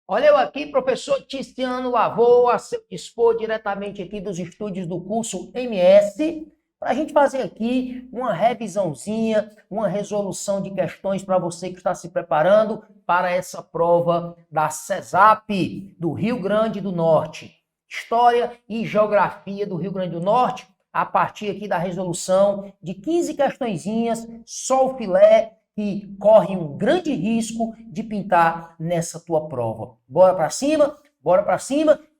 Olha eu aqui, professor Tiziano Lavô, a seu dispor diretamente aqui dos estúdios do curso MS, para a gente fazer aqui uma revisãozinha, uma resolução de questões para você que está se preparando para essa prova da CESAP do Rio Grande do Norte. História e Geografia do Rio Grande do Norte, a partir aqui da resolução de 15 questõezinhas, só o filé, que corre um grande risco de pintar nessa tua prova. Bora para cima,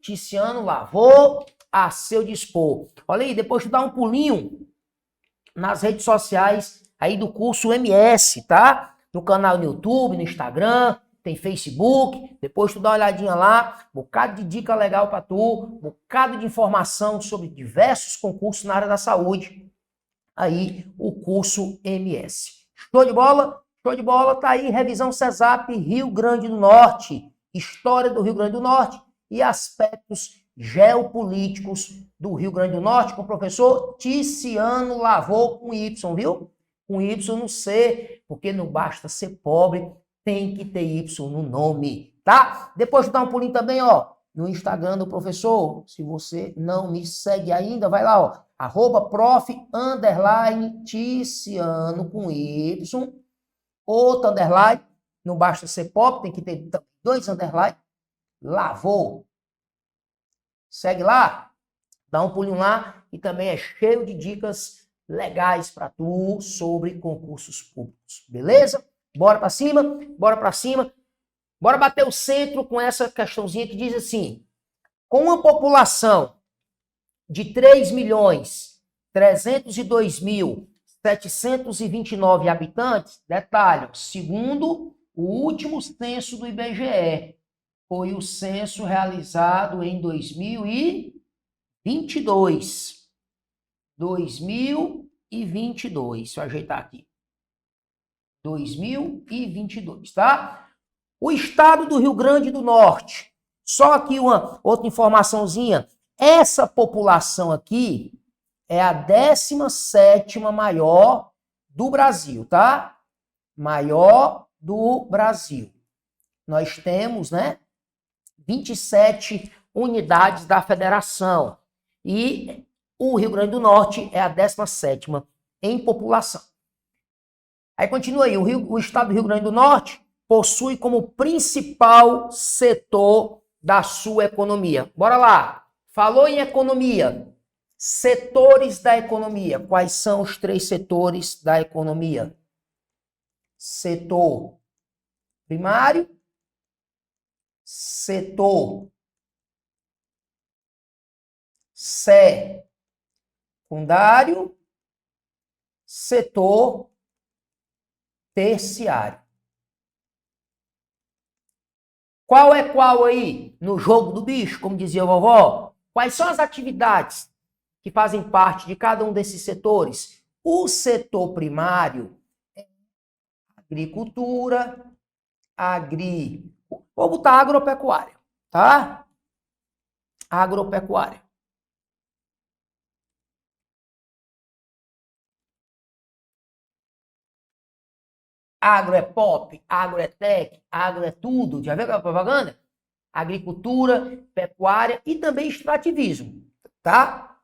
Tiziano Lavô, a seu dispor. Olha aí, depois tu dá um pulinho nas redes sociais aí do curso MS, tá? No canal no YouTube, no Instagram, tem Facebook, depois tu dá uma olhadinha lá, bocado de dica legal para tu, bocado de informação sobre diversos concursos na área da saúde, aí o curso MS. Show de bola? Show de bola, tá aí, revisão CESAP Rio Grande do Norte, história do Rio Grande do Norte e aspectos geopolíticos do Rio Grande do Norte, com o professor Tiziano Lavô, com Y, viu? Com Y no C, porque não basta ser pobre, tem que ter Y no nome, tá? Depois de dar um pulinho também, ó, no Instagram do professor, se você não me segue ainda, vai lá, ó, @prof_Tiziano com Y, outro underline, não basta ser pop, tem que ter 2 underline, Lavô. Segue lá, dá um pulinho lá e também é cheio de dicas legais para tu sobre concursos públicos, beleza? Bora para cima, bora para cima. Bora bater o centro com essa questãozinha que diz assim: com uma população de 3.302.729 habitantes, detalhe, segundo o último censo do IBGE, foi o censo realizado em 2022. 2022, deixa eu ajeitar aqui. 2022, tá? O estado do Rio Grande do Norte. Só aqui uma outra informaçãozinha. Essa população aqui é a 17ª maior do Brasil, tá? Maior do Brasil. Nós temos, né, 27 unidades da federação. E o Rio Grande do Norte é a 17ª em população. Aí continua aí. O estado do Rio Grande do Norte possui como principal setor da sua economia. Bora lá. Falou em economia. Setores da economia. Quais são os 3 setores da economia? Setor primário, setor secundário, setor terciário. Qual é qual aí no jogo do bicho, como dizia a vovó? Quais são as atividades que fazem parte de cada um desses setores? O setor primário é agricultura, vou botar agropecuária, tá? Agropecuária. Agro é pop, agro é tech, agro é tudo. Já viu aquela propaganda? Agricultura, pecuária e também extrativismo, tá?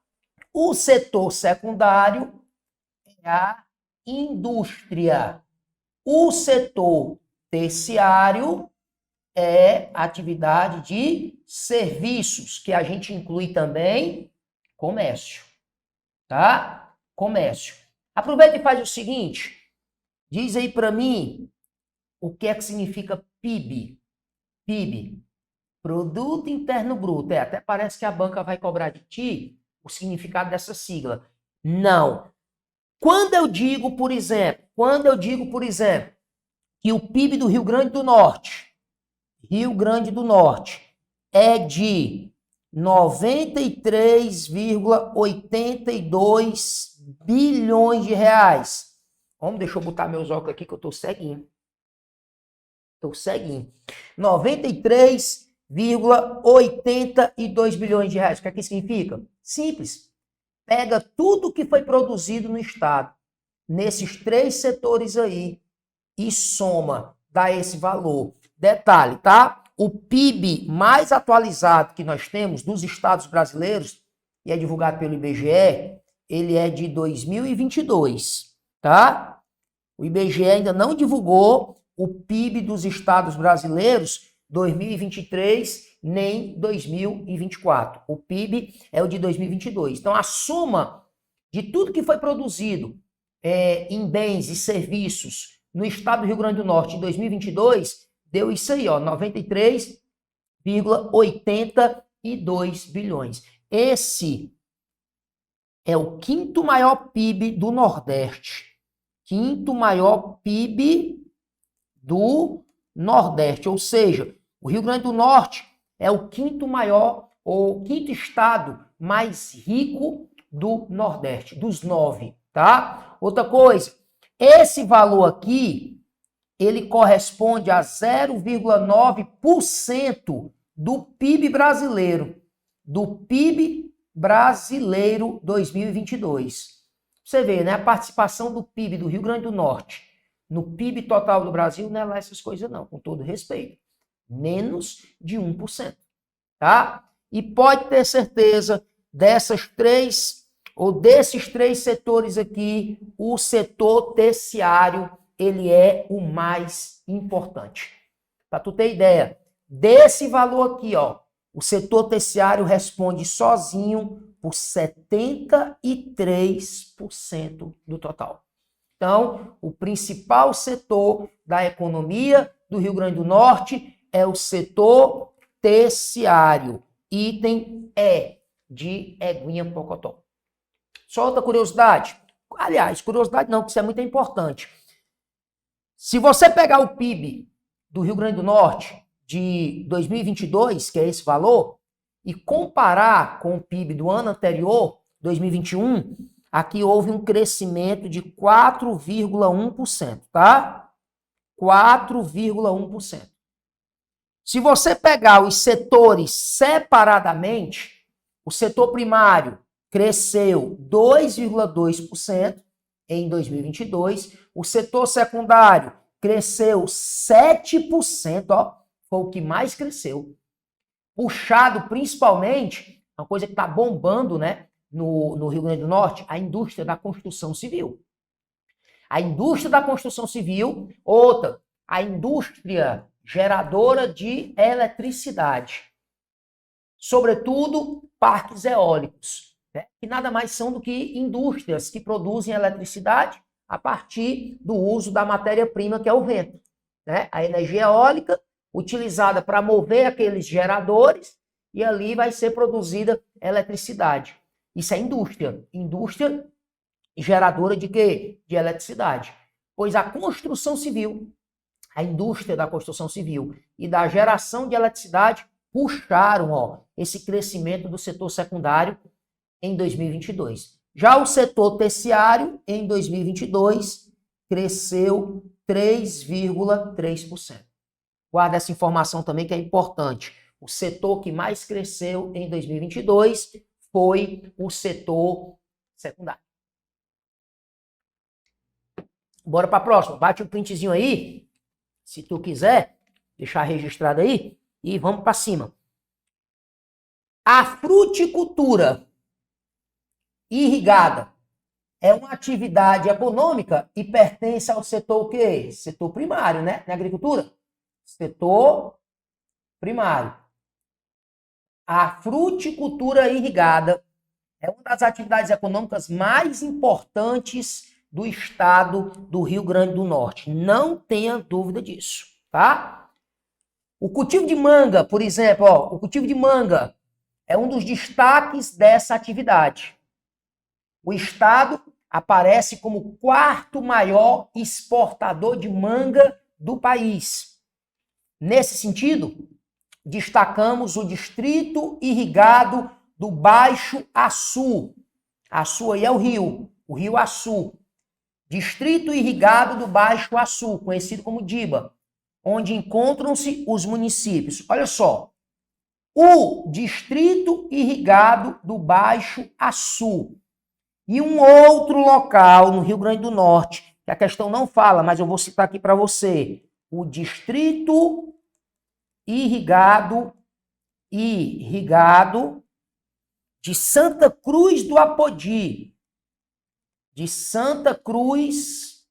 O setor secundário é a indústria. O setor terciário é atividade de serviços, que a gente inclui também comércio, tá? Comércio. Aproveita e faz o seguinte, diz aí para mim o que é que significa PIB. PIB, Produto Interno Bruto. Até parece que a banca vai cobrar de ti o significado dessa sigla. Não. Quando eu digo, por exemplo, que o PIB do Rio Grande do Norte é de 93,82 bilhões de reais. Deixa eu botar meus óculos aqui que eu tô ceguinho. 93,82 bilhões de reais. O que é que significa? Simples. Pega tudo que foi produzido no estado, nesses 3 setores aí, e soma, dá esse valor. Detalhe, tá? O PIB mais atualizado que nós temos dos estados brasileiros, e é divulgado pelo IBGE, ele é de 2022, tá? O IBGE ainda não divulgou o PIB dos estados brasileiros 2023 nem 2024. O PIB é o de 2022. Então, a soma de tudo que foi produzido em bens e serviços no estado do Rio Grande do Norte em 2022 deu isso aí, ó, 93,82 bilhões. Esse é o 5º maior PIB do Nordeste. 5º maior PIB do Nordeste, ou seja, o Rio Grande do Norte é o 5º maior, ou 5º estado mais rico do Nordeste, dos 9, tá? Outra coisa, esse valor aqui, ele corresponde a 0,9% do PIB brasileiro, 2022. Você vê, né? A participação do PIB do Rio Grande do Norte no PIB total do Brasil não é lá essas coisas não, com todo respeito. Menos de 1%, tá? E pode ter certeza desses três setores aqui, o setor terciário, ele é o mais importante. Para tu ter ideia, desse valor aqui, ó, o setor terciário responde sozinho por 73% do total. Então, o principal setor da economia do Rio Grande do Norte é o setor terciário. Item E de Eguinha Pocotó. Só outra curiosidade. Aliás, curiosidade não, que isso é muito importante. Se você pegar o PIB do Rio Grande do Norte de 2022, que é esse valor, e comparar com o PIB do ano anterior, 2021, aqui houve um crescimento de 4,1%, tá? 4,1%. Se você pegar os setores separadamente, o setor primário cresceu 2,2% em 2022, o setor secundário cresceu 7%, ó, foi o que mais cresceu. Puxado principalmente, uma coisa que está bombando, né, no Rio Grande do Norte, a indústria da construção civil. A indústria da construção civil, outra, a indústria geradora de eletricidade. Sobretudo, parques eólicos, né, que nada mais são do que indústrias que produzem eletricidade a partir do uso da matéria-prima, que é o vento. Né? A energia eólica utilizada para mover aqueles geradores e ali vai ser produzida eletricidade. Isso é indústria. Indústria geradora de quê? De eletricidade. Pois a construção civil, a indústria da construção civil e da geração de eletricidade puxaram, ó, esse crescimento do setor secundário em 2022. Já o setor terciário, em 2022, cresceu 3,3%. Guarda essa informação também que é importante. O setor que mais cresceu em 2022 foi o setor secundário. Bora para a próxima. Bate um printzinho aí, se tu quiser, deixar registrado aí, e vamos para cima. A fruticultura irrigada é uma atividade econômica e pertence ao setor o quê? Setor primário, né? Na agricultura. Setor primário. A fruticultura irrigada é uma das atividades econômicas mais importantes do estado do Rio Grande do Norte. Não tenha dúvida disso, tá? O cultivo de manga, por exemplo, o cultivo de manga é um dos destaques dessa atividade. O estado aparece como o quarto maior exportador de manga do país. Nesse sentido, destacamos o distrito irrigado do Baixo Açu. Açu aí é o Rio Açu. Distrito irrigado do Baixo Açu, conhecido como DIBA, onde encontram-se os municípios. Olha só, o distrito irrigado do Baixo Açu e um outro local no Rio Grande do Norte, que a questão não fala, mas eu vou citar aqui para você. O distrito irrigado de Santa Cruz do Apodi. De Santa Cruz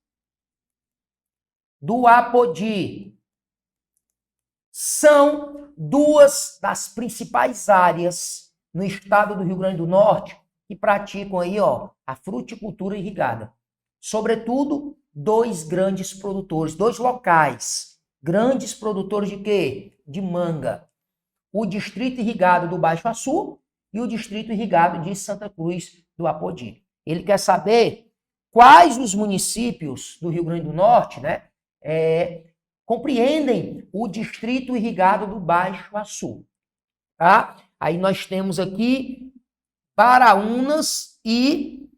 do Apodi. São duas das principais áreas no estado do Rio Grande do Norte que praticam aí, a fruticultura irrigada. Sobretudo, dois grandes produtores, dois locais, grandes produtores de quê? De manga. O distrito irrigado do Baixo Açu e o distrito irrigado de Santa Cruz do Apodi. Ele quer saber quais os municípios do Rio Grande do Norte, compreendem o distrito irrigado do Baixo Açu. Tá? Aí nós temos aqui Baraunas e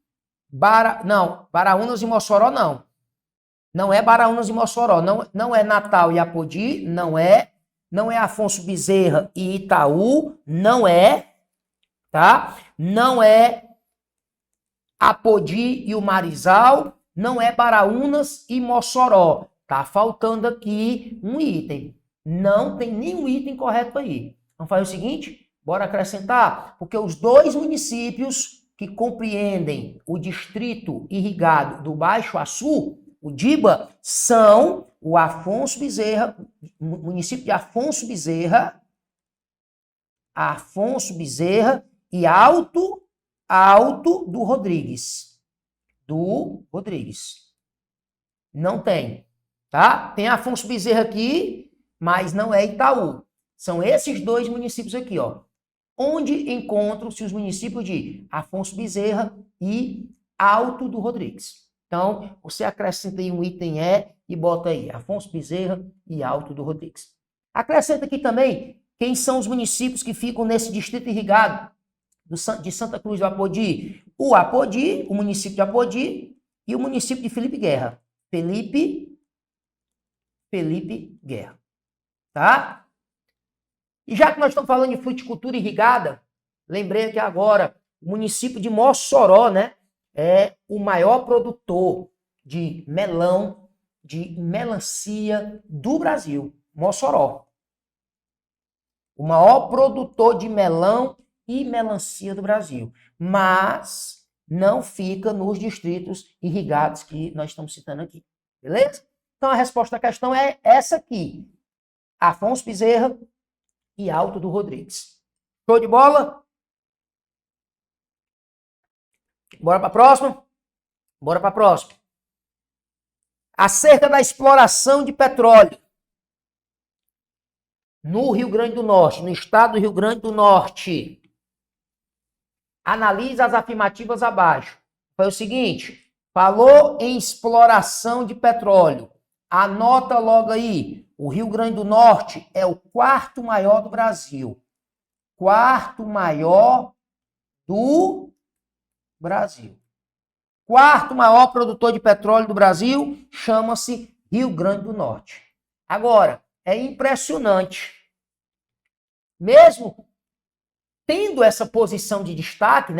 Baraunas e Mossoró não. Não é Baraunas e Mossoró, não é Natal e Apodi, não é Afonso Bezerra e Itaú, não é, tá? Não é Apodi e o Marizal, não é Baraunas e Mossoró. Tá faltando aqui um item. Não tem nenhum item correto aí. Vamos fazer o seguinte, bora acrescentar, porque os dois municípios que compreendem o distrito irrigado do Baixo Açu, o DIBA, são o Afonso Bezerra, município de Afonso Bezerra e Alto do Rodrigues. Não tem, tá? Tem Afonso Bezerra aqui, mas não é Itaú. São esses dois municípios aqui, onde encontram-se os municípios de Afonso Bezerra e Alto do Rodrigues. Então, você acrescenta aí um item e bota aí Afonso Bezerra e Alto do Rodrigues. Acrescenta aqui também quem são os municípios que ficam nesse distrito irrigado de Santa Cruz do Apodi. O Apodi, o município de Apodi e o município de Felipe Guerra. Felipe Guerra. Tá? E já que nós estamos falando de fruticultura irrigada, lembrei aqui agora, o município de Mossoró, é o maior produtor de melão, de melancia do Brasil. Mossoró. O maior produtor de melão e melancia do Brasil. Mas não fica nos distritos irrigados que nós estamos citando aqui. Beleza? Então a resposta à questão é essa aqui. Afonso Bezerra e Alto do Rodrigues. Show de bola? Bora para a próxima? Bora para a próxima. Acerca da exploração de petróleo no Rio Grande do Norte, no estado do Rio Grande do Norte. Analisa as afirmativas abaixo. Foi o seguinte, falou em exploração de petróleo. Anota logo aí, o Rio Grande do Norte é o quarto maior do Brasil. Quarto maior do Brasil. Quarto maior produtor de petróleo do Brasil chama-se Rio Grande do Norte. Agora, é impressionante. Mesmo tendo essa posição de destaque,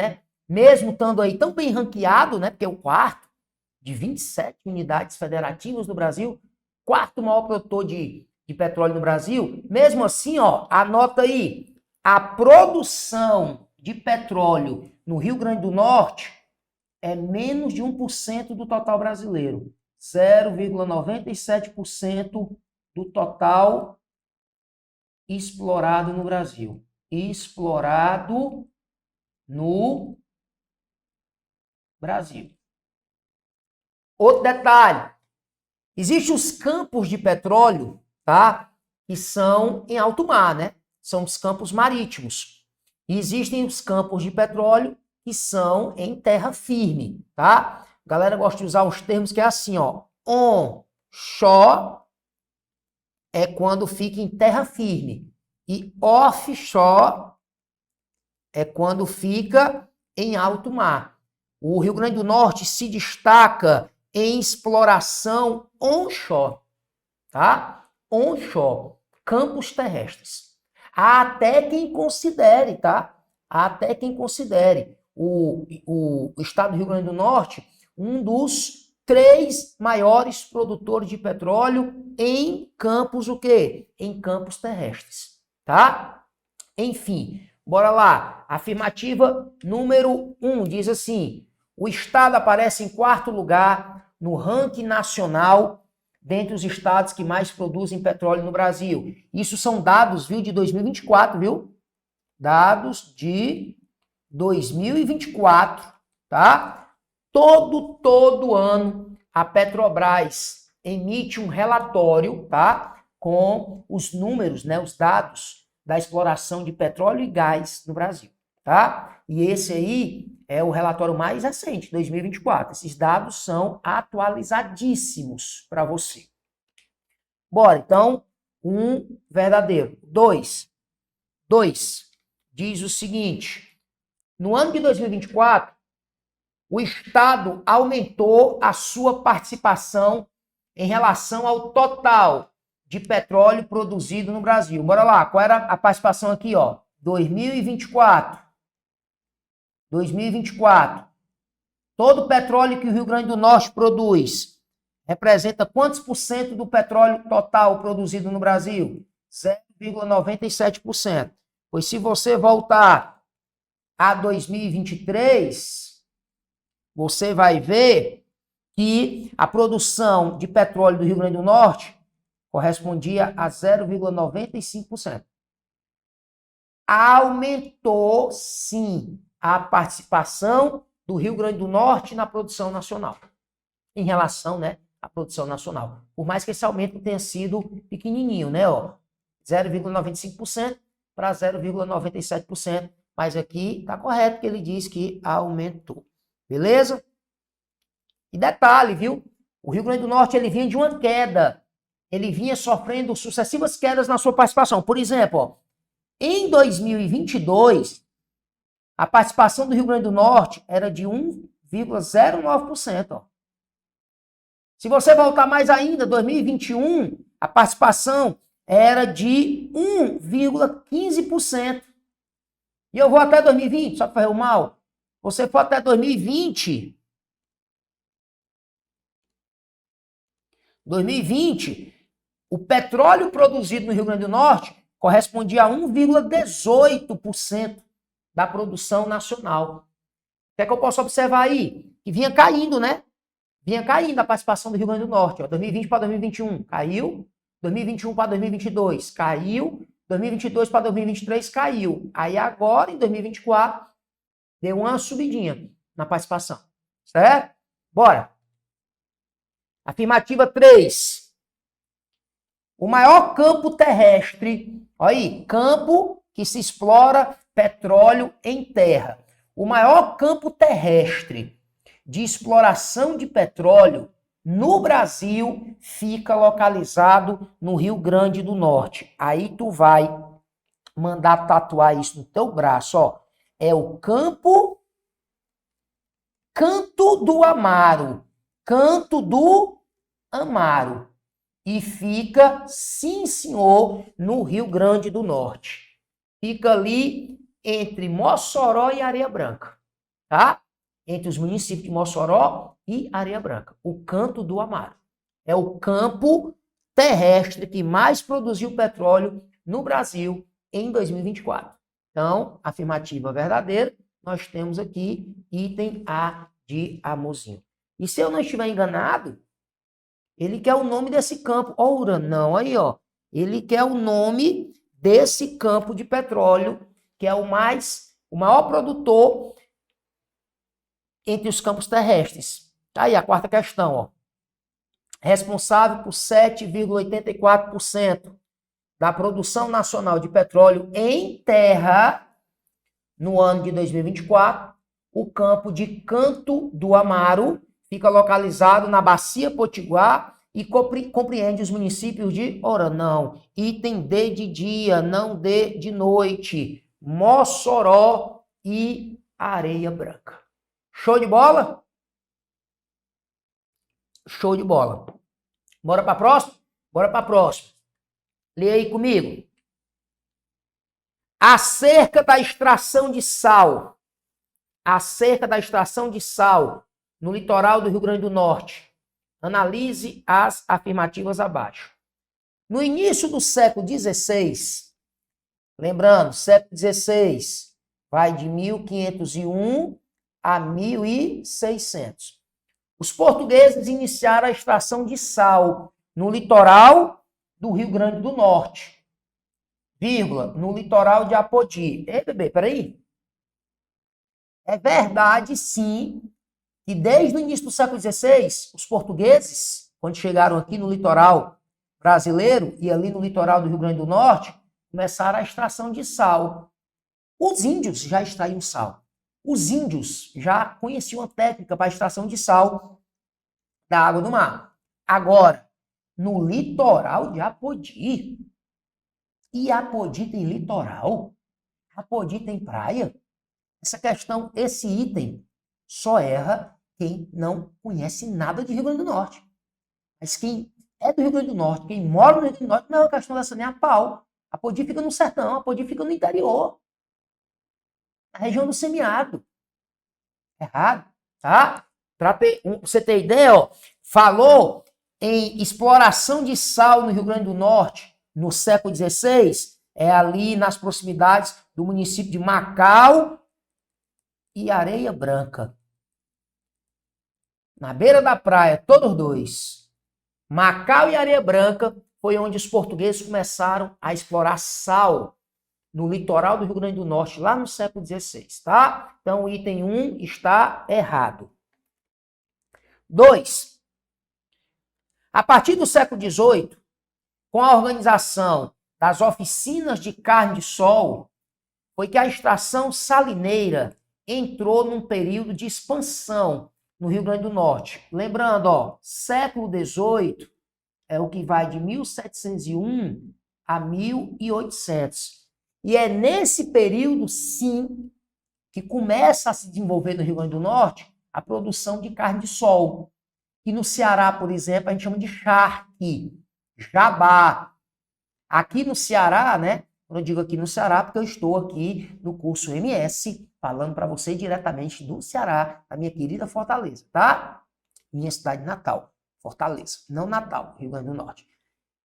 mesmo estando aí tão bem ranqueado, porque é o quarto de 27 unidades federativas do Brasil, quarto maior produtor de petróleo no Brasil, mesmo assim, anota aí, a produção de petróleo no Rio Grande do Norte é menos de 1% do total brasileiro. 0,97% do total explorado no Brasil. Explorado no Brasil. Outro detalhe. Existem os campos de petróleo, tá? Que são em alto mar, né? São os campos marítimos. E existem os campos de petróleo que são em terra firme, tá? A galera gosta de usar os termos que é assim, ó. Onshore é quando fica em terra firme. E offshore é quando fica em alto mar. O Rio Grande do Norte se destaca em exploração onshore, tá? Onshore, campos terrestres. Há até quem considere, tá? Há até quem considere o estado do Rio Grande do Norte um dos 3 maiores produtores de petróleo em campos o quê? Em campos terrestres, tá? Enfim, bora lá. Afirmativa número 1 diz assim: o estado aparece em 4º lugar no ranking nacional dentre os estados que mais produzem petróleo no Brasil. Isso são dados, viu, de 2024, viu? Dados de 2024, tá? Todo ano a Petrobras emite um relatório, tá? Com os números, né, os dados da exploração de petróleo e gás no Brasil, tá? E esse aí é o relatório mais recente, 2024. Esses dados são atualizadíssimos para você. Bora, então, um verdadeiro. Dois diz o seguinte: no ano de 2024, o Estado aumentou a sua participação em relação ao total de petróleo produzido no Brasil. Bora lá, qual era a participação aqui, ó? 2024. Todo o petróleo que o Rio Grande do Norte produz representa quantos por cento do petróleo total produzido no Brasil? 0,97%. Pois se você voltar a 2023, você vai ver que a produção de petróleo do Rio Grande do Norte correspondia a 0,95%. Aumentou, sim, a participação do Rio Grande do Norte na produção nacional, em relação, né, à produção nacional. Por mais que esse aumento tenha sido pequenininho, né, ó, 0,95% para 0,97%, mas aqui está correto que ele diz que aumentou. Beleza? E detalhe, viu? O Rio Grande do Norte ele vinha de uma queda. Ele vinha sofrendo sucessivas quedas na sua participação. Por exemplo, ó, em 2022, a participação do Rio Grande do Norte era de 1,09%. Ó. Se você voltar mais ainda, 2021, a participação era de 1,15%. E eu vou até 2020, só para fazer o mal. Você for até 2020, o petróleo produzido no Rio Grande do Norte correspondia a 1,18% da produção nacional. O que é que eu posso observar aí? Que vinha caindo, né? Vinha caindo a participação do Rio Grande do Norte. Ó, 2020 para 2021 caiu, 2021 para 2022 caiu, 2022 para 2023 caiu. Aí agora, em 2024, deu uma subidinha na participação. Certo? Bora. Afirmativa 3. O maior campo terrestre, olha aí, campo que se explora petróleo em terra. O maior campo terrestre de exploração de petróleo no Brasil fica localizado no Rio Grande do Norte. Aí tu vai mandar tatuar isso no teu braço, ó. É o Canto do Amaro. Canto do Amaro. E fica, sim senhor, no Rio Grande do Norte. Fica ali entre Mossoró e Areia Branca, tá? Entre os municípios de Mossoró e Areia Branca. O Canto do Amaro. É o campo terrestre que mais produziu petróleo no Brasil em 2024. Então, afirmativa verdadeira, nós temos aqui item A de Amorzinho. E se eu não estiver enganado, ele quer o nome desse campo. Oura, não, aí, ó. Ele quer o nome desse campo de petróleo, que é o maior produtor entre os campos terrestres. Tá aí a quarta questão, ó. Responsável por 7,84% da produção nacional de petróleo em terra no ano de 2024, o campo de Canto do Amaro fica localizado na Bacia Potiguar e compreende os municípios de Oranão, item D de dia, não D de noite, Mossoró e Areia Branca. Show de bola? Show de bola. Bora para a próxima? Bora para a próxima. Lê aí comigo. Acerca da extração de sal. Acerca da extração de sal no litoral do Rio Grande do Norte. Analise as afirmativas abaixo. No início do século XVI, lembrando, século XVI vai de 1501 a 1600. Os portugueses iniciaram a extração de sal no litoral do Rio Grande do Norte, vírgula, no litoral de Apodi. Ei, bebê, peraí. É verdade, sim, que desde o início do século XVI, os portugueses, quando chegaram aqui no litoral brasileiro e ali no litoral do Rio Grande do Norte, começaram a extração de sal. Os índios já extraíam sal. Os índios já conheciam a técnica para a extração de sal da água do mar. Agora, no litoral de Apodi, e Apodi tem litoral? Apodi tem praia? Essa questão, esse item, só erra quem não conhece nada de Rio Grande do Norte. Mas quem é do Rio Grande do Norte, quem mora no Rio Grande do Norte, não é uma questão dessa nem a pau. Apodi fica no sertão, Apodi fica no interior. Na região do semiárido. Errado, tá? Pra você ter ideia, ó, falou em exploração de sal no Rio Grande do Norte no século XVI, é ali nas proximidades do município de Macau e Areia Branca. Na beira da praia, todos dois. Macau e Areia Branca foi onde os portugueses começaram a explorar sal no litoral do Rio Grande do Norte, lá no século XVI, tá? Então, o item 1 está errado. 2. A partir do século XVIII, com a organização das oficinas de carne de sol, foi que a extração salineira entrou num período de expansão no Rio Grande do Norte. Lembrando, ó, século XVIII é o que vai de 1701 a 1800. E é nesse período, sim, que começa a se desenvolver no Rio Grande do Norte a produção de carne de sol. E no Ceará, por exemplo, a gente chama de charque, jabá. Aqui no Ceará, né? Eu digo aqui no Ceará porque eu estou aqui no curso MS, falando para você diretamente do Ceará, da minha querida Fortaleza, tá? Minha cidade natal, Fortaleza, não Natal, Rio Grande do Norte.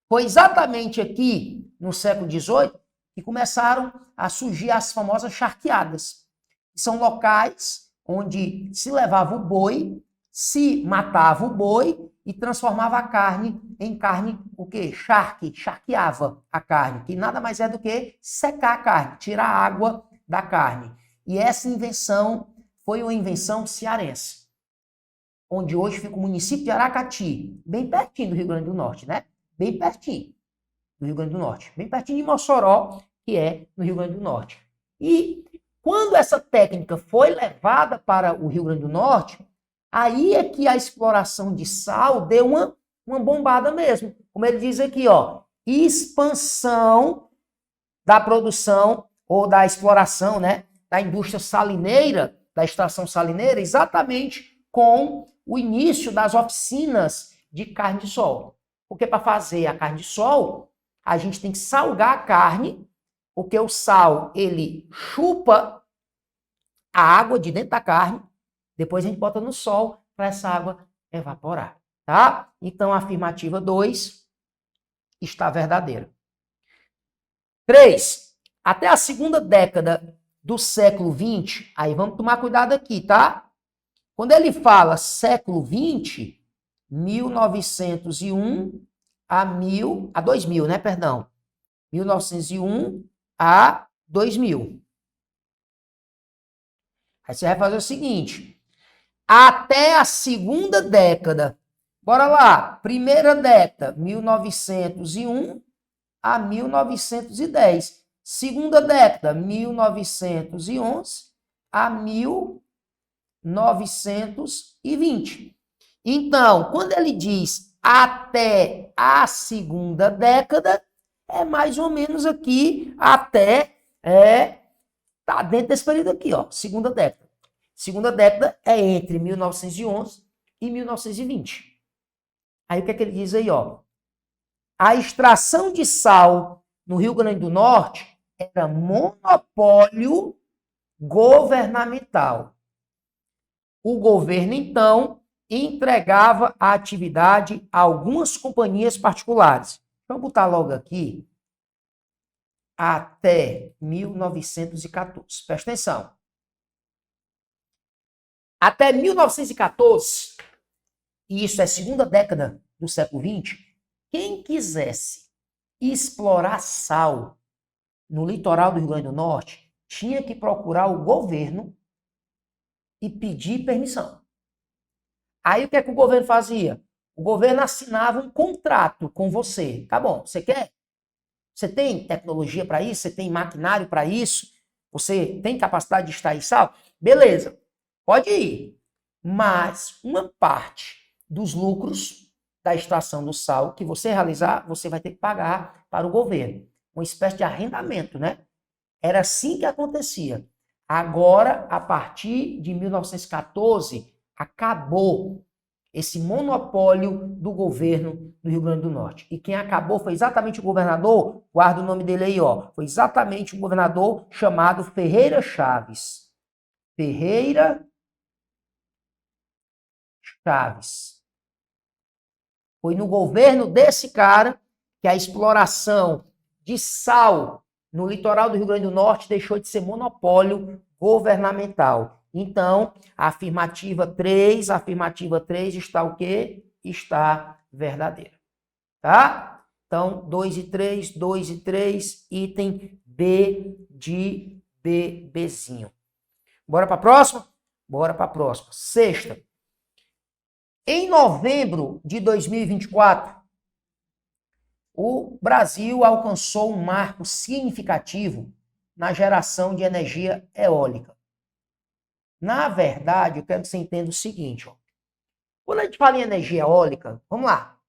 Foi exatamente aqui, no século XVIII, que começaram a surgir as famosas charqueadas. São locais onde se levava o boi, se matava o boi e transformava a carne em carne, o quê? Charque, charqueava a carne, que nada mais é do que secar a carne, tirar a água da carne. E essa invenção foi uma invenção cearense, onde hoje fica o município de Aracati, bem pertinho do Rio Grande do Norte, né? Bem pertinho do Rio Grande do Norte, bem pertinho de Mossoró, que é no Rio Grande do Norte. E quando essa técnica foi levada para o Rio Grande do Norte, aí é que a exploração de sal deu uma bombada mesmo. Como ele diz aqui, ó, expansão da produção ou da exploração, né, da indústria salineira, da extração salineira, exatamente com o início das oficinas de carne de sol. Porque para fazer a carne de sol, a gente tem que salgar a carne, porque o sal, ele chupa a água de dentro da carne, depois a gente bota no sol para essa água evaporar, tá? Então, a afirmativa 2 está verdadeira. 3. Até a segunda década do século XX, aí vamos tomar cuidado aqui, tá? Quando ele fala século XX, 1901 a 2000, né, perdão. 1901 a 2000. Aí você vai fazer o seguinte, até a segunda década, bora lá, primeira década, 1901 a 1910. Segunda década, 1911 a 1920. Então, quando ele diz até a segunda década, é mais ou menos aqui até, tá dentro desse período aqui, ó, segunda década. Segunda década é entre 1911 e 1920. Aí o que é que ele diz aí, ó? A extração de sal no Rio Grande do Norte era monopólio governamental. O governo, então, entregava a atividade a algumas companhias particulares. Vamos botar logo aqui, até 1914. Presta atenção. Até 1914, e isso é segunda década do século XX, quem quisesse explorar sal no litoral do Rio Grande do Norte tinha que procurar o governo e pedir permissão. Aí o que é que o governo fazia? O governo assinava um contrato com você. Tá bom, você quer? Você tem tecnologia para isso? Você tem maquinário para isso? Você tem capacidade de extrair sal? Beleza, pode ir. Mas uma parte dos lucros da extração do sal que você realizar, você vai ter que pagar para o governo. Uma espécie de arrendamento, né? Era assim que acontecia. Agora, a partir de 1914, acabou esse monopólio do governo do Rio Grande do Norte. E quem acabou foi exatamente o governador, guarda o nome dele aí, ó. Foi exatamente um governador chamado Ferreira Chaves. Ferreira Chaves. Foi no governo desse cara que a exploração de sal no litoral do Rio Grande do Norte deixou de ser monopólio governamental. Então, a afirmativa 3 está o quê? Está verdadeira. Tá? Então, 2 e 3, item B de bebezinho. Bora para a próxima? Bora para a próxima. Sexta. Em novembro de 2024, o Brasil alcançou um marco significativo na geração de energia eólica. Na verdade, eu quero que você entenda o seguinte, ó. Quando a gente fala em energia eólica, vamos lá.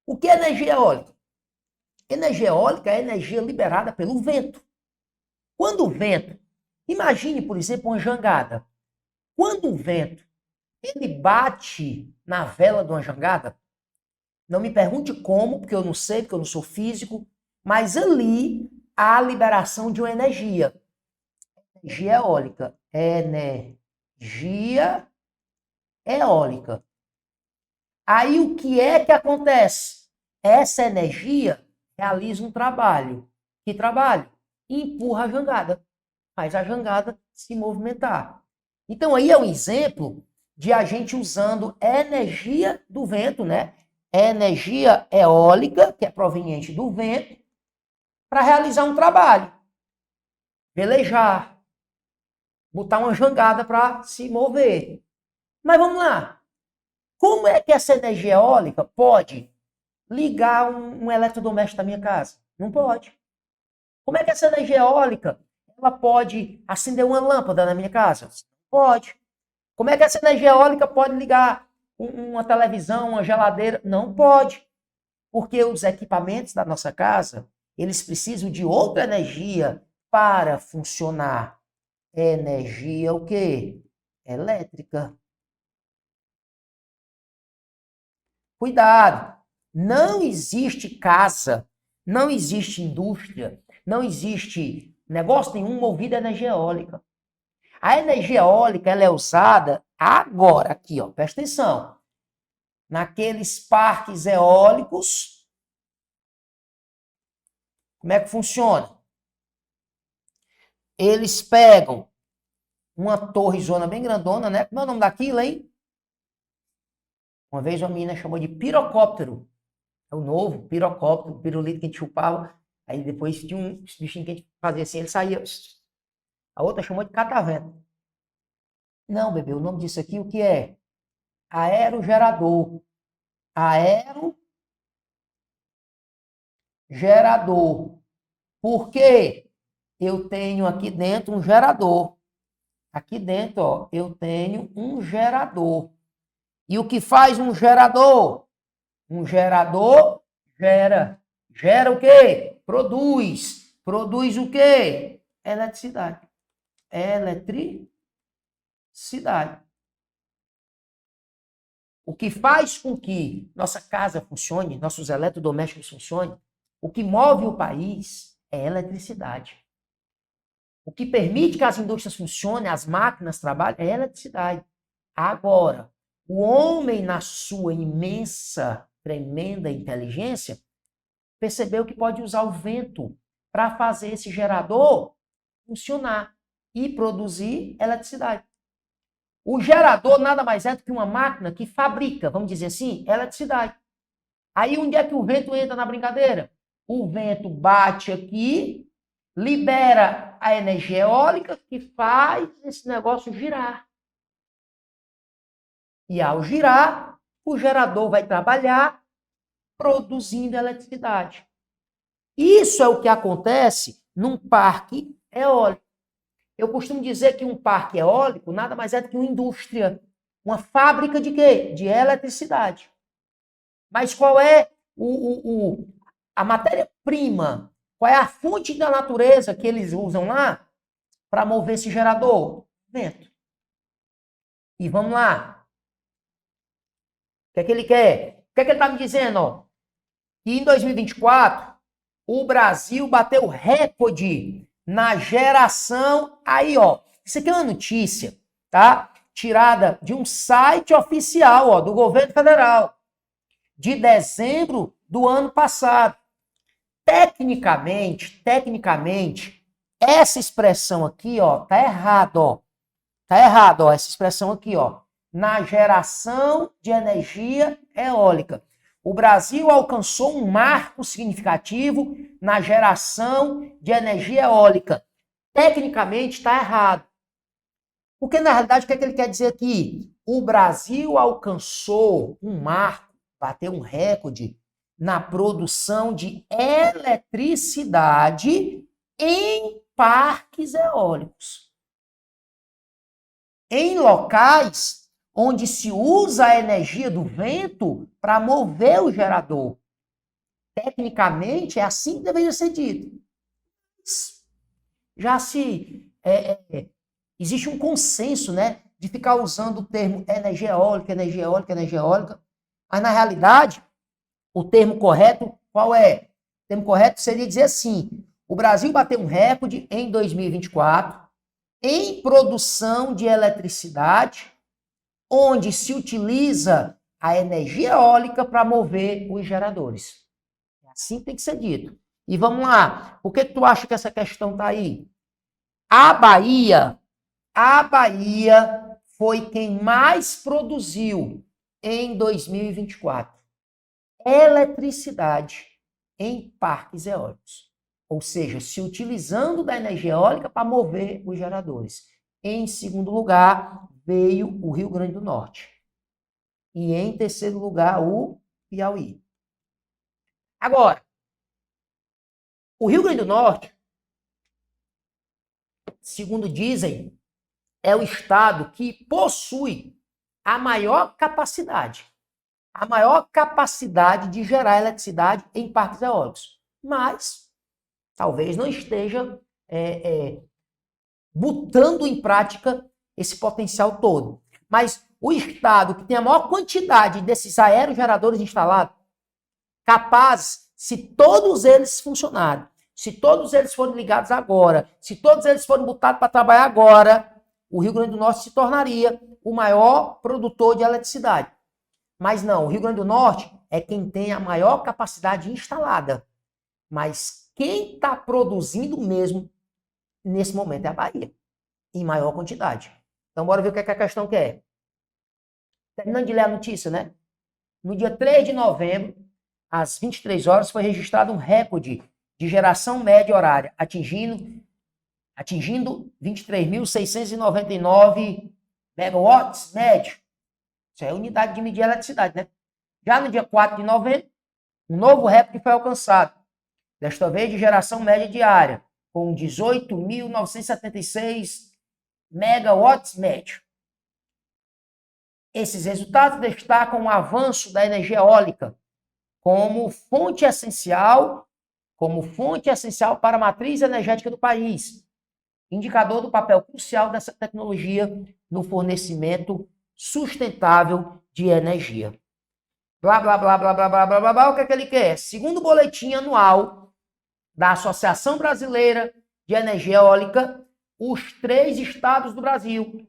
O que é energia eólica? Energia eólica é energia liberada pelo vento. Quando o vento, imagine, por exemplo, uma jangada. Quando o vento ele bate na vela de uma jangada, não me pergunte como, porque eu não sei, porque eu não sou físico, mas ali há a liberação de uma energia. Energia eólica. Energia eólica. Aí o que é que acontece? Essa energia realiza um trabalho. Que trabalho? Empurra a jangada. Faz a jangada se movimentar. Então aí é um exemplo de a gente usando energia do vento, né? Energia eólica, que é proveniente do vento, para realizar um trabalho. Velejar. Botar uma jangada para se mover. Mas vamos lá. Como é que essa energia eólica pode ligar um eletrodoméstico da minha casa? Não pode. Como é que essa energia eólica ela pode acender uma lâmpada na minha casa? Pode. Como é que essa energia eólica pode ligar uma televisão, uma geladeira? Não pode. Porque os equipamentos da nossa casa, eles precisam de outra energia para funcionar. Energia o quê? Elétrica. Cuidado. Não existe casa, não existe indústria, não existe negócio nenhum movido a energia eólica. A energia eólica ela é usada agora, aqui, ó, presta atenção. Naqueles parques eólicos, como é que funciona? Eles pegam uma torrezona bem grandona, né? Como é o nome daquilo, hein? Uma vez uma menina chamou de pirocóptero. É o novo, pirocóptero, pirulito que a gente chupava. Aí depois tinha um bichinho que a gente fazia assim, ele saía. A outra chamou de catavento. Não, bebê, o nome disso aqui o que é? Aerogerador. Aerogerador. Por quê? Eu tenho aqui dentro um gerador. Aqui dentro, ó, eu tenho um gerador. E o que faz um gerador? Um gerador gera. Gera o quê? Produz. Produz o quê? Eletricidade. Eletricidade. O que faz com que nossa casa funcione, nossos eletrodomésticos funcionem, o que move o país é eletricidade. O que permite que as indústrias funcionem, as máquinas trabalhem, é eletricidade. Agora, o homem, na sua imensa, tremenda inteligência, percebeu que pode usar o vento para fazer esse gerador funcionar e produzir eletricidade. O gerador nada mais é do que uma máquina que fabrica, vamos dizer assim, eletricidade. Aí onde é que o vento entra na brincadeira? O vento bate aqui, libera a energia eólica que faz esse negócio girar. E ao girar, o gerador vai trabalhar produzindo eletricidade. Isso é o que acontece num parque eólico. Eu costumo dizer que um parque eólico nada mais é do que uma indústria, uma fábrica de quê? De eletricidade. Mas qual é a matéria-prima? Qual é a fonte da natureza que eles usam lá para mover esse gerador? Vento. E vamos lá. O que é que ele quer? O que é que ele está me dizendo? Ó? Que em 2024, o Brasil bateu recorde na geração. Aí, ó. Isso aqui é uma notícia, tá? Tirada de um site oficial, ó, do governo federal, de dezembro do ano passado. Tecnicamente, essa expressão aqui, ó, tá errado, ó. Tá errado, ó, essa expressão aqui, ó. Na geração de energia eólica. O Brasil alcançou um marco significativo na geração de energia eólica. Tecnicamente está errado. Porque, na realidade, o que é que ele quer dizer aqui? O Brasil alcançou um marco, bateu um recorde na produção de eletricidade em parques eólicos. Em locais onde se usa a energia do vento para mover o gerador. Tecnicamente, é assim que deveria ser dito. Já existe um consenso, né, de ficar usando o termo energia eólica, energia eólica, energia eólica, mas na realidade, o termo correto, qual é? O termo correto seria dizer assim, o Brasil bateu um recorde em 2024 em produção de eletricidade, onde se utiliza a energia eólica para mover os geradores. Assim tem que ser dito. E vamos lá, por que tu acha que essa questão está aí? A Bahia foi quem mais produziu em 2024 eletricidade em parques eólicos. Ou seja, se utilizando da energia eólica para mover os geradores. Em segundo lugar, veio o Rio Grande do Norte. E em terceiro lugar, o Piauí. Agora, o Rio Grande do Norte, segundo dizem, é o estado que possui a maior capacidade de gerar eletricidade em parques eólicos. Mas talvez não esteja botando em prática esse potencial todo. Mas o estado que tem a maior quantidade desses aerogeradores instalados, capaz, se todos eles funcionarem, se todos eles forem ligados agora, se todos eles forem botados para trabalhar agora, o Rio Grande do Norte se tornaria o maior produtor de eletricidade. Mas não, o Rio Grande do Norte é quem tem a maior capacidade instalada. Mas quem está produzindo mesmo nesse momento é a Bahia, em maior quantidade. Então, bora ver o que a questão quer. Terminando de ler a notícia, né? No dia 3 de novembro, às 23 horas, foi registrado um recorde de geração média horária, atingindo 23.699 megawatts médio. Isso é unidade de medir a eletricidade, né? Já no dia 4 de novembro, um novo recorde foi alcançado, desta vez de geração média diária, com 18.976 megawatts médio. Esses resultados destacam o avanço da energia eólica como fonte essencial para a matriz energética do país, indicador do papel crucial dessa tecnologia no fornecimento sustentável de energia. Blá, blá, blá, blá, blá, blá, blá, blá, blá, o que é que ele quer? Segundo o boletim anual da Associação Brasileira de Energia Eólica, os 3 estados do Brasil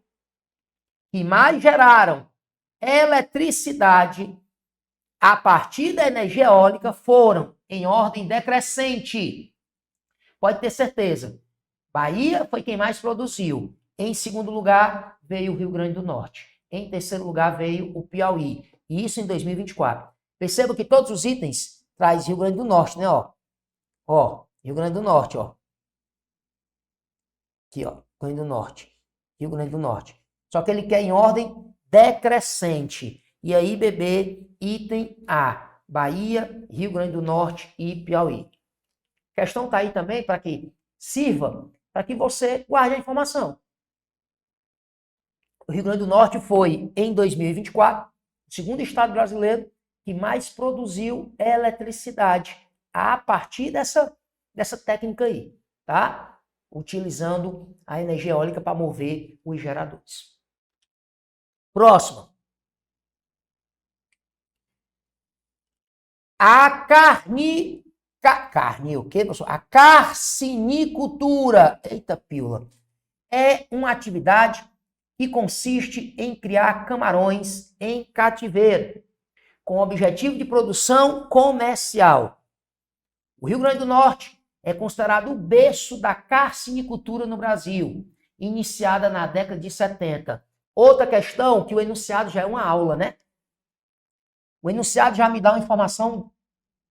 que mais geraram eletricidade a partir da energia eólica foram em ordem decrescente. Pode ter certeza. Bahia foi quem mais produziu. Em segundo lugar, veio o Rio Grande do Norte. Em terceiro lugar, veio o Piauí. E isso em 2024. Perceba que todos os itens traz Rio Grande do Norte, né? Ó, Rio Grande do Norte, ó. Aqui, ó, Rio Grande do Norte. Rio Grande do Norte. Só que ele quer em ordem decrescente. E aí, bebê, item A. Bahia, Rio Grande do Norte e Piauí. A questão está aí também para que sirva para que você guarde a informação. O Rio Grande do Norte foi, em 2024, o segundo estado brasileiro que mais produziu eletricidade a partir dessa técnica aí, tá? Utilizando a energia eólica para mover os geradores. Próxima. A carne, o quê, professor? A carcinicultura, eita pílula, é uma atividade que consiste em criar camarões em cativeiro, com objetivo de produção comercial. O Rio Grande do Norte é considerado o berço da carcinicultura no Brasil, iniciada na década de 70. Outra questão, que o enunciado já é uma aula, né? O enunciado já me dá uma informação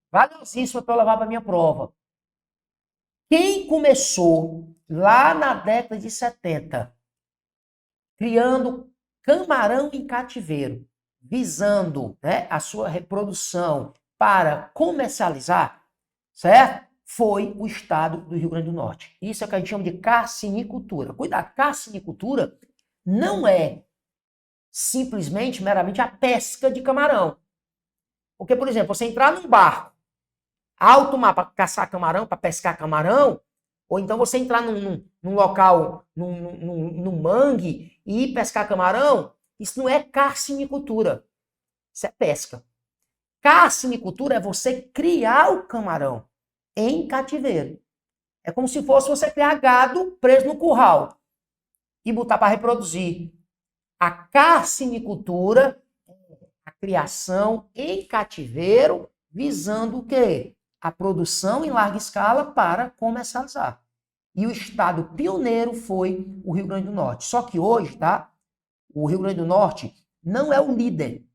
valiosíssima para eu levar para a minha prova. Quem começou lá na década de 70, criando camarão em cativeiro, visando, né, a sua reprodução para comercializar, certo? Foi o estado do Rio Grande do Norte. Isso é o que a gente chama de carcinicultura. Cuidado, carcinicultura não é simplesmente, meramente a pesca de camarão. Porque, por exemplo, você entrar num barco, alto mar para caçar camarão, para pescar camarão, ou então você entrar num local, num mangue e ir pescar camarão, isso não é carcinicultura. Isso é pesca. Carcinicultura é você criar o camarão em cativeiro. É como se fosse você criar gado preso no curral e botar para reproduzir. A carcinicultura é a criação em cativeiro visando o quê? A produção em larga escala para comercializar. E o estado pioneiro foi o Rio Grande do Norte. Só que hoje, tá? O Rio Grande do Norte não é o líder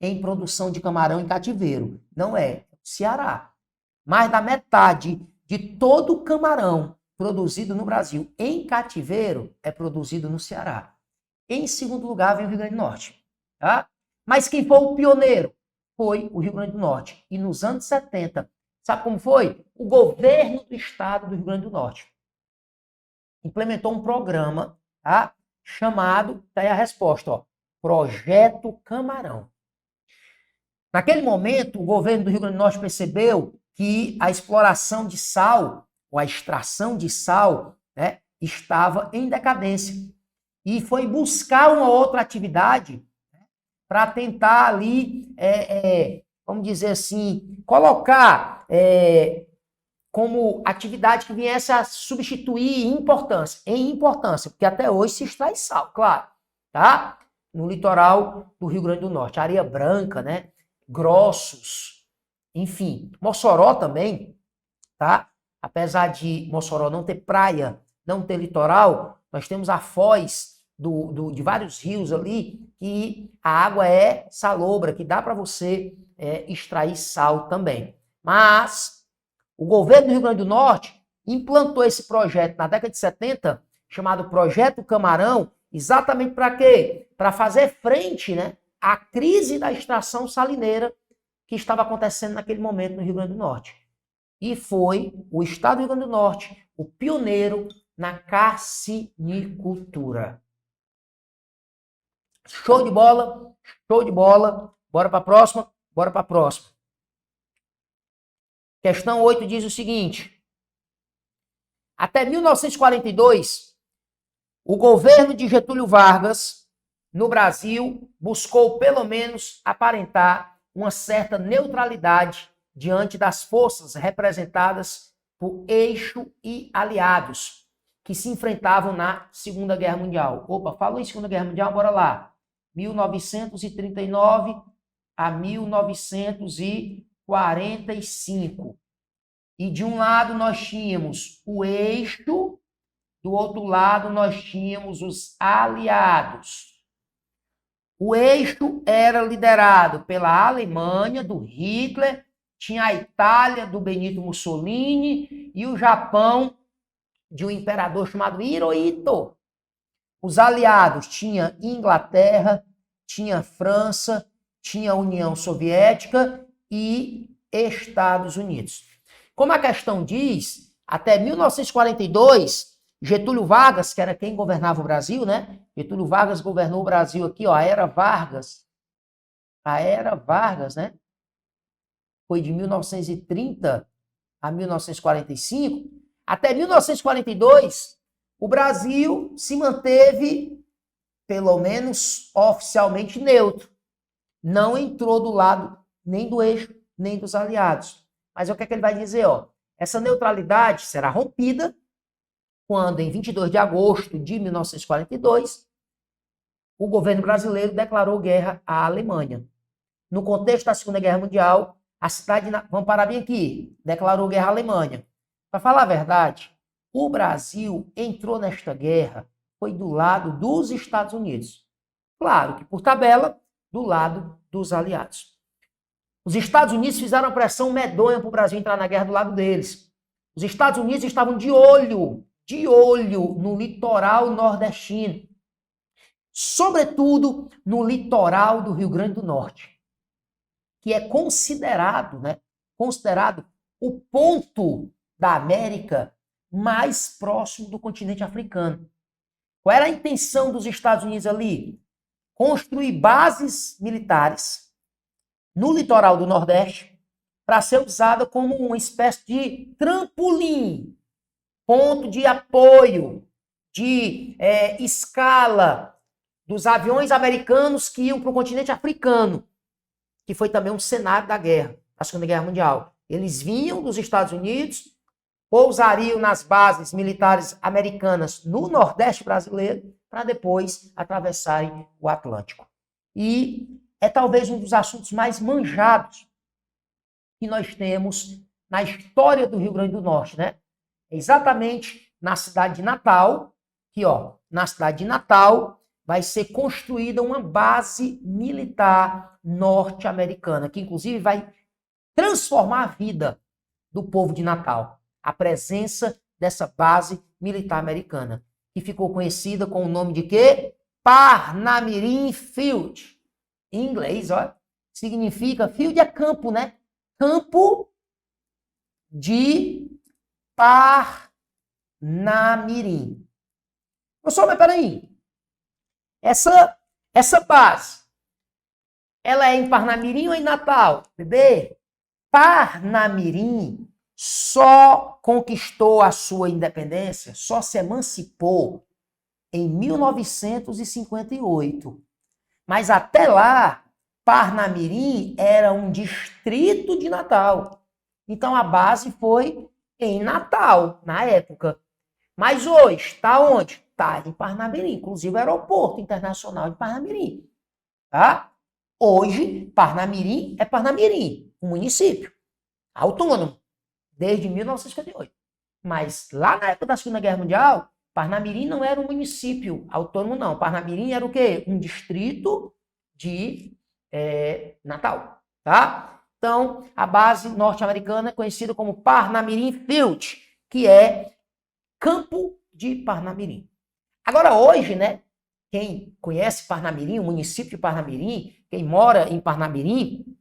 em produção de camarão em cativeiro. Não é. O Ceará. Mais da metade de todo o camarão produzido no Brasil em cativeiro é produzido no Ceará. Em segundo lugar vem o Rio Grande do Norte. Tá? Mas quem foi o pioneiro? Foi o Rio Grande do Norte. E nos anos 70, sabe como foi? O governo do estado do Rio Grande do Norte implementou um programa, tá? Chamado, tá aí a resposta, ó, Projeto Camarão. Naquele momento, o governo do Rio Grande do Norte percebeu que a exploração de sal, ou a extração de sal, né, estava em decadência. E foi buscar uma outra atividade, né, para tentar ali, vamos dizer assim, colocar como atividade que viesse a substituir em importância, porque até hoje se extrai sal, claro, tá? No litoral do Rio Grande do Norte, areia branca, né? Grossos, enfim. Mossoró também, tá? Apesar de Mossoró não ter praia, não ter litoral, nós temos a foz de vários rios ali, que a água é salobra, que dá para você extrair sal também. Mas o governo do Rio Grande do Norte implantou esse projeto na década de 70, chamado Projeto Camarão, exatamente para quê? Para fazer frente, né, à crise da extração salineira que estava acontecendo naquele momento no Rio Grande do Norte. E foi o estado do Rio Grande do Norte o pioneiro na carcinicultura. Show de bola? Show de bola. Bora para a próxima? Bora para a próxima. Questão 8 diz o seguinte: até 1942, o governo de Getúlio Vargas, no Brasil, buscou pelo menos aparentar uma certa neutralidade diante das forças representadas por Eixo e aliados, que se enfrentavam na Segunda Guerra Mundial. Opa, falou em Segunda Guerra Mundial, bora lá. 1939 a 1945. E de um lado nós tínhamos o Eixo, do outro lado nós tínhamos os aliados. O Eixo era liderado pela Alemanha, do Hitler, tinha a Itália, do Benito Mussolini, e o Japão, de um imperador chamado Hirohito. Os aliados tinha Inglaterra, tinha França, tinha União Soviética e Estados Unidos. Como a questão diz, até 1942, Getúlio Vargas, que era quem governava o Brasil, né? Getúlio Vargas governou o Brasil aqui, ó, a Era Vargas. A Era Vargas, né? Foi de 1930 a 1945. Até 1942, o Brasil se manteve, pelo menos oficialmente, neutro. Não entrou do lado nem do Eixo, nem dos aliados. Mas o que é que ele vai dizer? Ó? Essa neutralidade será rompida quando, em 22 de agosto de 1942, o governo brasileiro declarou guerra à Alemanha. No contexto da Segunda Guerra Mundial, a cidade, vamos parar bem aqui, declarou guerra à Alemanha. Para falar a verdade, o Brasil entrou nesta guerra, foi do lado dos Estados Unidos. Claro que, por tabela, do lado dos aliados. Os Estados Unidos fizeram uma pressão medonha para o Brasil entrar na guerra do lado deles. Os Estados Unidos estavam de olho no litoral nordestino. Sobretudo no litoral do Rio Grande do Norte, que é considerado o ponto da América mais próximo do continente africano. Qual era a intenção dos Estados Unidos ali? Construir bases militares no litoral do Nordeste para ser usada como uma espécie de trampolim, ponto de apoio, de escala dos aviões americanos que iam para o continente africano, que foi também um cenário da guerra, da Segunda Guerra Mundial. Eles vinham dos Estados Unidos, pousariam nas bases militares americanas no Nordeste brasileiro, para depois atravessarem o Atlântico. E é talvez um dos assuntos mais manjados que nós temos na história do Rio Grande do Norte, né? Exatamente na cidade de Natal, que, ó, na cidade de Natal vai ser construída uma base militar norte-americana, que inclusive vai transformar a vida do povo de Natal. A presença dessa base militar americana, que ficou conhecida com o nome de quê? Parnamirim Field. Em inglês, ó, significa, field é campo, né? Campo de Parnamirim. Professor, mas peraí. Essa base, ela é em Parnamirim ou em Natal? Bebê, Parnamirim só conquistou a sua independência, só se emancipou em 1958. Mas até lá, Parnamirim era um distrito de Natal. Então a base foi em Natal, na época. Mas hoje, está onde? Está em Parnamirim, inclusive o aeroporto internacional de Parnamirim. Tá? Hoje, Parnamirim é Parnamirim, um município autônomo, desde 1958. Mas lá na época da Segunda Guerra Mundial, Parnamirim não era um município autônomo, não. Parnamirim era o quê? Um distrito de Natal. tá? Então, a base norte-americana é conhecida como Parnamirim Field, que é Campo de Parnamirim. Agora, hoje, né, quem conhece Parnamirim, o município de Parnamirim, quem mora em Parnamirim,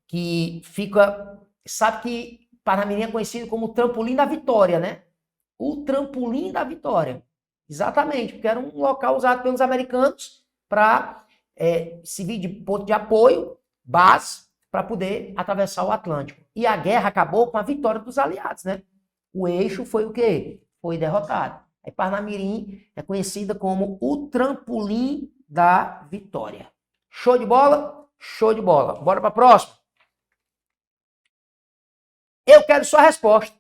que fica, sabe que Parnamirim é conhecido como o trampolim da vitória, né? O trampolim da vitória. Exatamente, porque era um local usado pelos americanos para servir de ponto de apoio, base, para poder atravessar o Atlântico. E a guerra acabou com a vitória dos aliados, né? O eixo foi o quê? Foi derrotado. Aí Parnamirim é conhecida como o trampolim da vitória. Show de bola? Show de bola. Bora para a próxima. Eu quero sua resposta.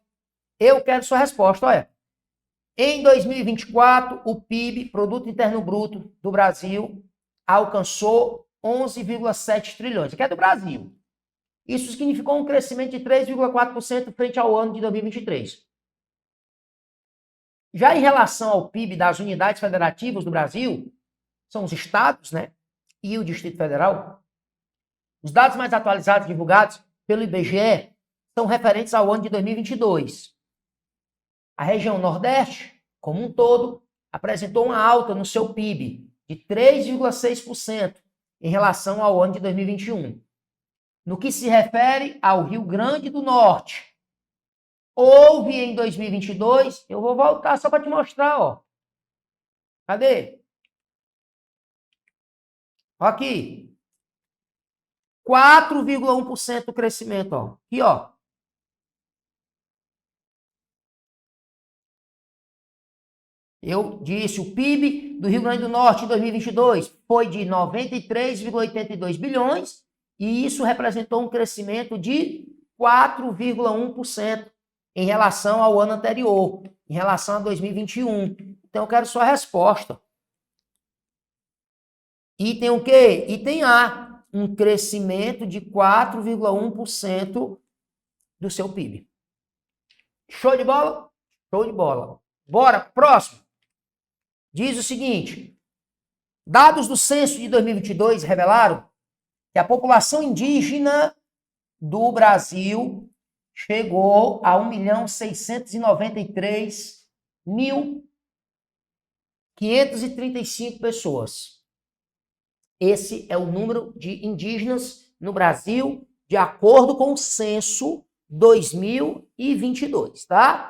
Eu quero sua resposta, olha. Em 2024, o PIB, Produto Interno Bruto do Brasil, alcançou 11,7 trilhões, que é do Brasil. Isso significou um crescimento de 3,4% frente ao ano de 2023. Já em relação ao PIB das unidades federativas do Brasil, são os estados, né, e o Distrito Federal, os dados mais atualizados divulgados pelo IBGE são referentes ao ano de 2022. A região Nordeste, como um todo, apresentou uma alta no seu PIB de 3,6% em relação ao ano de 2021. No que se refere ao Rio Grande do Norte, houve em 2022, eu vou voltar só para te mostrar, ó. Cadê? Aqui. 4,1% do crescimento, ó. Aqui, ó. Eu disse, o PIB do Rio Grande do Norte em 2022 foi de 93,82 bilhões e isso representou um crescimento de 4,1% em relação ao ano anterior, em relação a 2021. Então, eu quero sua resposta. Item o quê? Item A, um crescimento de 4,1% do seu PIB. Show de bola? Show de bola. Bora, próximo. Diz o seguinte, dados do censo de 2022 revelaram que a população indígena do Brasil chegou a 1.693.535 pessoas. Esse é o número de indígenas no Brasil, de acordo com o censo 2022, tá?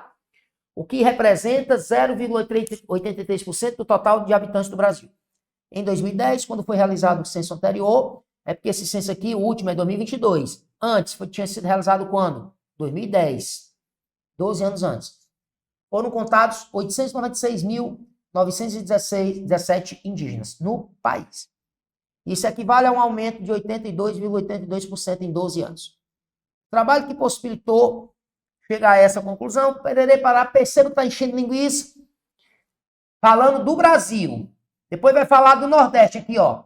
O que representa 0,83% do total de habitantes do Brasil. Em 2010, quando foi realizado o censo anterior, é porque esse censo aqui, o último, é 2022. Antes, tinha sido realizado quando? 2010. 12 anos antes. Foram contados 896.917 indígenas no país. Isso equivale a um aumento de 82,82% em 12 anos. O trabalho que possibilitou chegar a essa conclusão, pererê parar, perceba que está enchendo linguiça, falando do Brasil. Depois vai falar do Nordeste aqui, ó.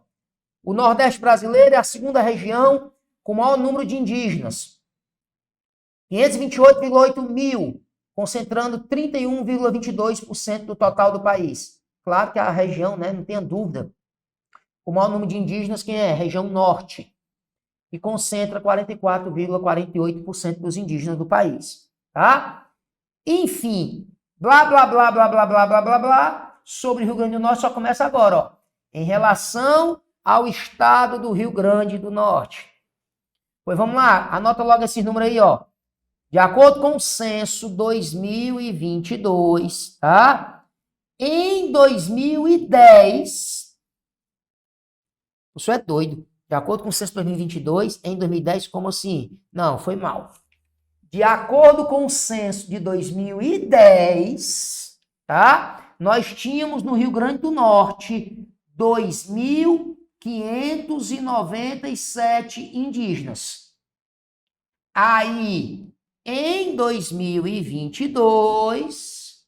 O Nordeste brasileiro é a segunda região com o maior número de indígenas. 528,8 mil, concentrando 31,22% do total do país. Claro que a região, né, não tenha dúvida, o maior número de indígenas quem é? Região Norte, que concentra 44,48% dos indígenas do país. Tá? Enfim, blá, blá, blá, blá, blá, blá, blá, blá, blá, sobre o Rio Grande do Norte só começa agora, ó. Em relação ao estado do Rio Grande do Norte. Pois vamos lá, anota logo esses números aí, ó. De acordo com o censo 2022, tá? Em 2010, isso é doido. De acordo com o censo 2022, em 2010, como assim? Não, foi mal. De acordo com o censo de 2010, tá? Nós tínhamos no Rio Grande do Norte 2.597 indígenas. Aí, em 2022,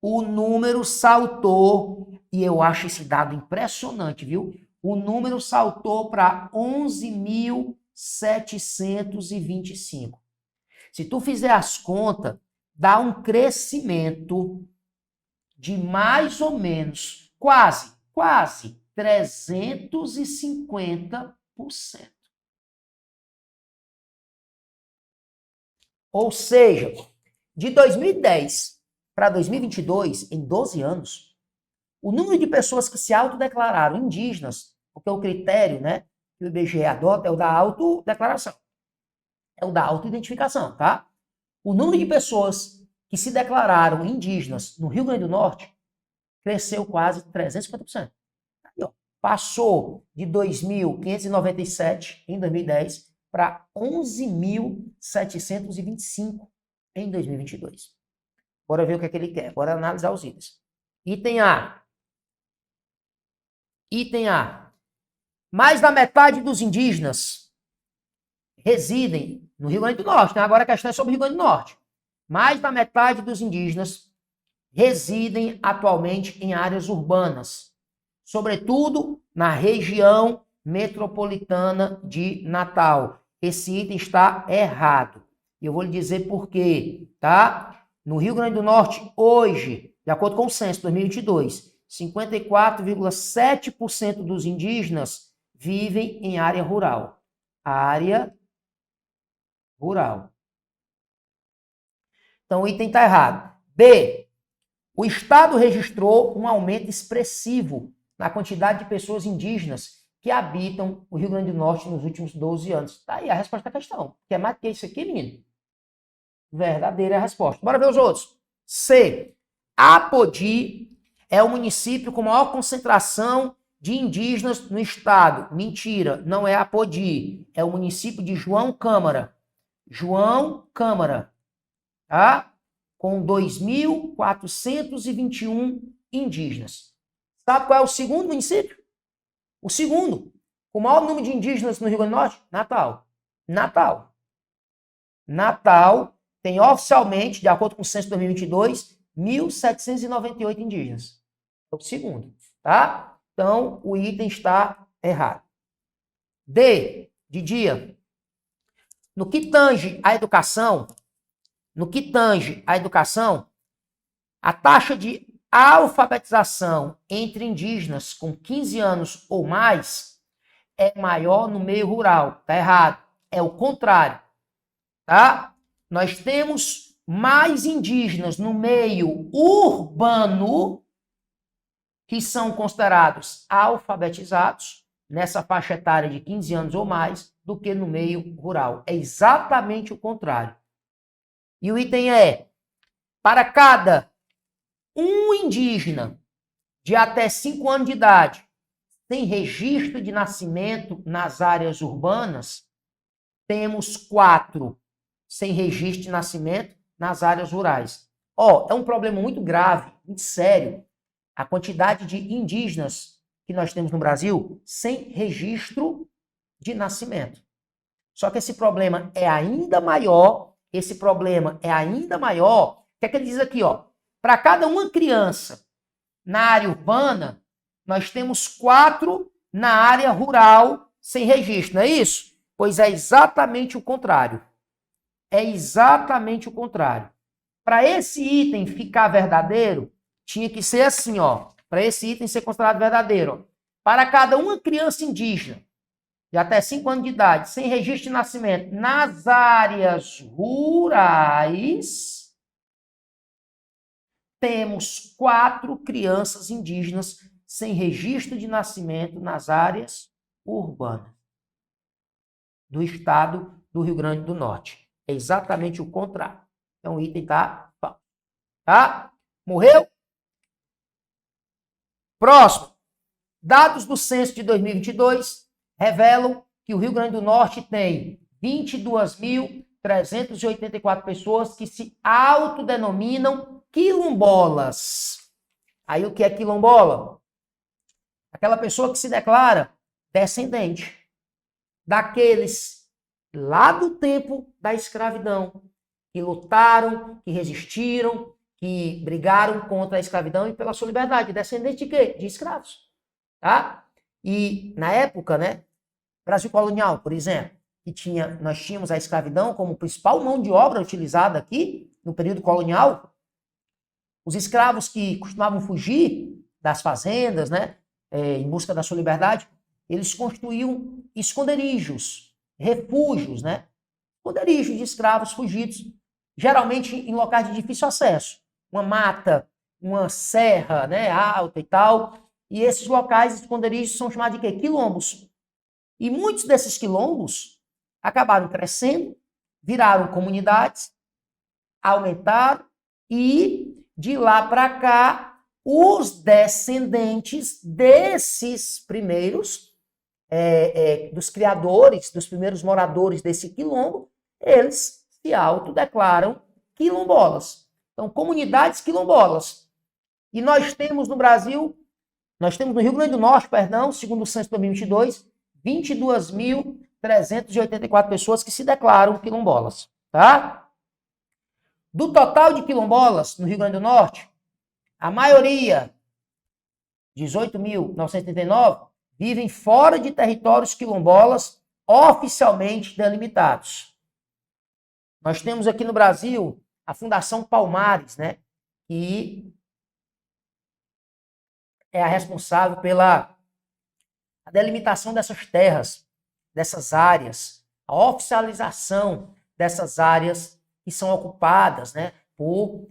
o número saltou, e eu acho esse dado impressionante, viu? O número saltou para 11.725. Se tu fizer as contas, dá um crescimento de mais ou menos, quase 350%. Ou seja, de 2010 para 2022, em 12 anos, o número de pessoas que se autodeclararam indígenas, porque o critério, né, que o IBGE adota é o da autodeclaração, é o da autoidentificação, tá? O número de pessoas que se declararam indígenas no Rio Grande do Norte cresceu quase 350%. Aí, ó, passou de 2.597 em 2010 para 11.725 em 2022. Bora ver o que é que ele quer. Bora analisar os itens. Item A. Item A. Mais da metade dos indígenas residem no Rio Grande do Norte. Né? Agora a questão é sobre o Rio Grande do Norte. Mais da metade dos indígenas residem atualmente em áreas urbanas, sobretudo na região metropolitana de Natal. Esse item está errado. E eu vou lhe dizer por quê, tá? No Rio Grande do Norte, hoje, de acordo com o censo 2022, 54,7% dos indígenas vivem em área rural. Área rural. Então, o item está errado. B. O Estado registrou um aumento expressivo na quantidade de pessoas indígenas que habitam o Rio Grande do Norte nos últimos 12 anos. Está aí a resposta da questão. Quer mais do que isso aqui, menino? Verdadeira é a resposta. Bora ver os outros. C. Apodi é o município com maior concentração de indígenas no estado. Mentira, não é Apodi. É o município de João Câmara. João Câmara. Tá? Com 2.421 indígenas. Sabe qual é o segundo município? O segundo, com o maior número de indígenas no Rio Grande do Norte? Natal. Natal. Natal tem oficialmente, de acordo com o censo de 2022, 1.798 indígenas. É o segundo, tá? Então, o item está errado. D, de dia. No que tange à educação, a taxa de alfabetização entre indígenas com 15 anos ou mais é maior no meio rural. Tá errado. É o contrário. Tá? Nós temos mais indígenas no meio urbano que são considerados alfabetizados nessa faixa etária de 15 anos ou mais do que no meio rural. É exatamente o contrário. E o item é, para cada um indígena de até 5 anos de idade sem registro de nascimento nas áreas urbanas, temos 4 sem registro de nascimento nas áreas rurais. Ó, é um problema muito grave, muito sério, a quantidade de indígenas que nós temos no Brasil sem registro de nascimento. Só que esse problema é ainda maior. O que é que ele diz aqui, ó? Para cada uma criança na área urbana, nós temos 4 na área rural sem registro, não é isso? Pois é exatamente o contrário. É exatamente o contrário. Para esse item ficar verdadeiro, tinha que ser assim, ó. Para esse item ser considerado verdadeiro, ó. Para cada uma criança indígena de até 5 anos de idade, sem registro de nascimento, nas áreas rurais, temos 4 crianças indígenas sem registro de nascimento nas áreas urbanas do estado do Rio Grande do Norte. É exatamente o contrário. Então, o item tá falso. Tá? Morreu? Próximo. Dados do censo de 2022 revelam que o Rio Grande do Norte tem 22.384 pessoas que se autodenominam quilombolas. Aí o que é quilombola? Aquela pessoa que se declara descendente daqueles lá do tempo da escravidão, que lutaram, que resistiram, que brigaram contra a escravidão e pela sua liberdade. Descendente de quê? De escravos. Tá? E na época, né, Brasil colonial, por exemplo, nós tínhamos a escravidão como principal mão de obra utilizada aqui no período colonial. Os escravos que costumavam fugir das fazendas, né, em busca da sua liberdade, eles construíam esconderijos, refúgios, né? Esconderijos de escravos fugidos, geralmente em locais de difícil acesso. Uma mata, uma serra, né, alta e tal. E esses locais, esconderijos, são chamados de quê? Quilombos. E muitos desses quilombos acabaram crescendo, viraram comunidades, aumentaram, e de lá para cá, os descendentes desses primeiros, dos criadores, dos primeiros moradores desse quilombo, eles se autodeclaram quilombolas. Então, comunidades quilombolas. E nós temos no Brasil, nós temos no Rio Grande do Norte, perdão, segundo o censo de 2022, 22.384 pessoas que se declaram quilombolas, tá? Do total de quilombolas no Rio Grande do Norte, a maioria, 18.939, vivem fora de territórios quilombolas oficialmente delimitados. Nós temos aqui no Brasil a Fundação Palmares, né, que é a responsável pela delimitação dessas terras, dessas áreas, a oficialização dessas áreas que são ocupadas, né, por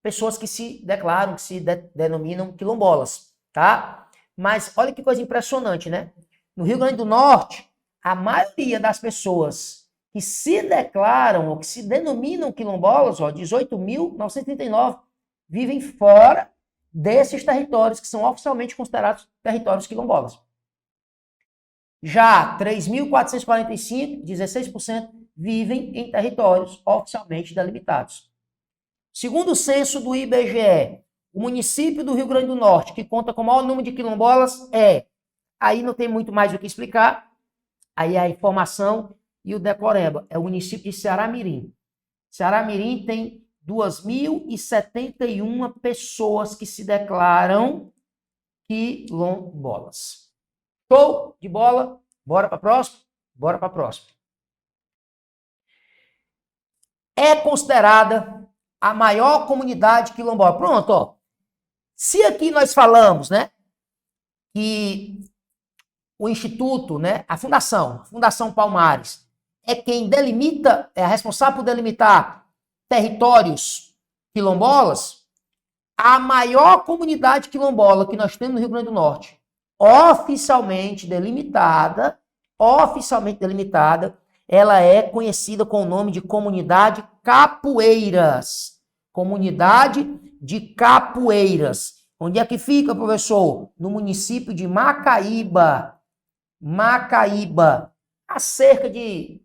pessoas que se declaram, que se denominam quilombolas, tá? Mas olha que coisa impressionante, né? No Rio Grande do Norte, a maioria das pessoas que se declaram ou que se denominam quilombolas, 18.939, vivem fora desses territórios que são oficialmente considerados territórios quilombolas. Já 3.445, 16%, vivem em territórios oficialmente delimitados. Segundo o censo do IBGE, o município do Rio Grande do Norte, que conta com o maior número de quilombolas, aí não tem muito mais o que explicar, aí a informação e o decoreba, é o município de Ceará-Mirim. Ceará-Mirim tem 2.071 pessoas que se declaram quilombolas. Show de bola? Bora para a próxima? Bora para a próxima. É considerada a maior comunidade quilombola. Pronto, ó. Se aqui nós falamos, né, que o Instituto, né, a Fundação Palmares, é quem delimita, é a responsável por delimitar territórios quilombolas, a maior comunidade quilombola que nós temos no Rio Grande do Norte, oficialmente delimitada, ela é conhecida com o nome de Comunidade Capoeiras. Comunidade de Capoeiras. Onde é que fica, professor? No município de Macaíba. Macaíba, a cerca de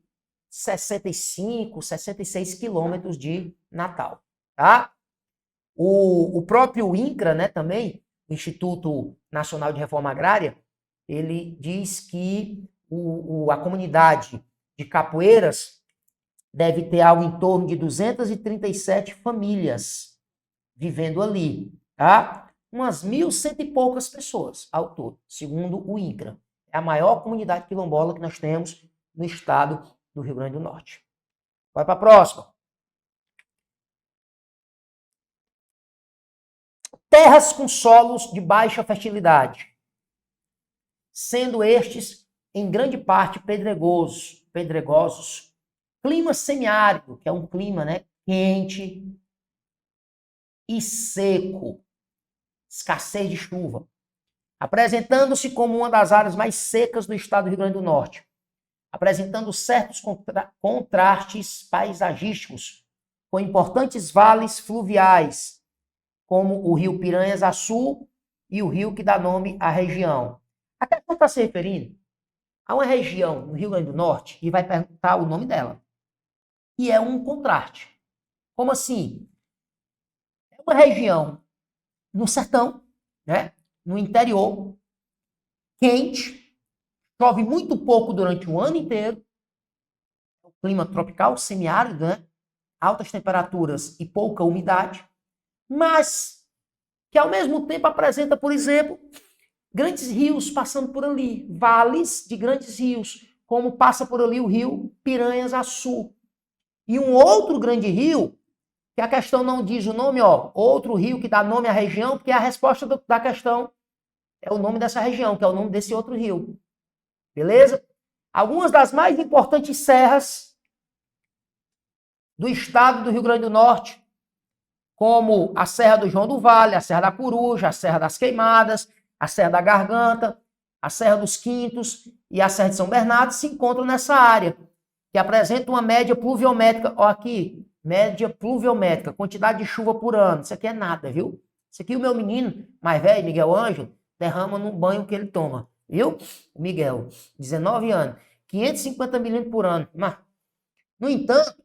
65, 66 quilômetros de Natal, tá? O próprio INCRA, né, também, o Instituto Nacional de Reforma Agrária, ele diz que a comunidade de Capoeiras deve ter algo em torno de 237 famílias vivendo ali, tá? Umas 1.100 e poucas pessoas ao todo, segundo o INCRA. É a maior comunidade quilombola que nós temos no estado do Rio Grande do Norte. Vai para a próxima. Terras com solos de baixa fertilidade, sendo estes, em grande parte, pedregosos. Clima semiárido, que é um clima, né, quente e seco, escassez de chuva, apresentando-se como uma das áreas mais secas do estado do Rio Grande do Norte, apresentando certos contrastes paisagísticos, com importantes vales fluviais, como o rio Piranhas-Açu e o rio que dá nome à região. A questão está se referindo a uma região no Rio Grande do Norte e vai perguntar o nome dela. E é um contraste. Como assim? É uma região no sertão, né? No interior, quente, chove muito pouco durante o ano inteiro, o clima tropical, semiárido, né? Altas temperaturas e pouca umidade, mas que ao mesmo tempo apresenta, por exemplo, grandes rios passando por ali, vales de grandes rios, como passa por ali o rio Piranhas-Açu. E um outro grande rio, que a questão não diz o nome, ó, outro rio que dá nome à região, porque é a resposta da questão é o nome dessa região, que é o nome desse outro rio. Beleza? Algumas das mais importantes serras do estado do Rio Grande do Norte, como a Serra do João do Vale, a Serra da Coruja, a Serra das Queimadas, a Serra da Garganta, a Serra dos Quintos e a Serra de São Bernardo, se encontram nessa área, que apresenta uma média pluviométrica, ó aqui, média pluviométrica, quantidade de chuva por ano. Isso aqui é nada, viu? Isso aqui o meu menino mais velho, Miguel Ângelo, derrama no banho que ele toma, viu? O Miguel, 19 anos, 550 milímetros por ano. Mas, no entanto,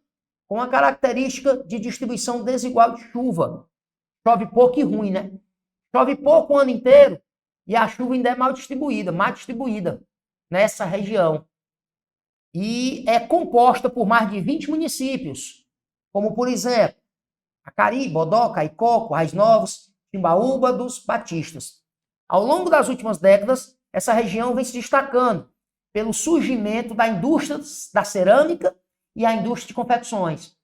com a característica de distribuição desigual de chuva. Chove pouco e ruim, né? Chove pouco o ano inteiro e a chuva ainda é mal distribuída nessa região. E é composta por mais de 20 municípios, como, por exemplo, Acari, Bodó, Caicó, Currais Novos, Timbaúba dos Batistas. Ao longo das últimas décadas, essa região vem se destacando pelo surgimento da indústria da cerâmica e a indústria de confecções.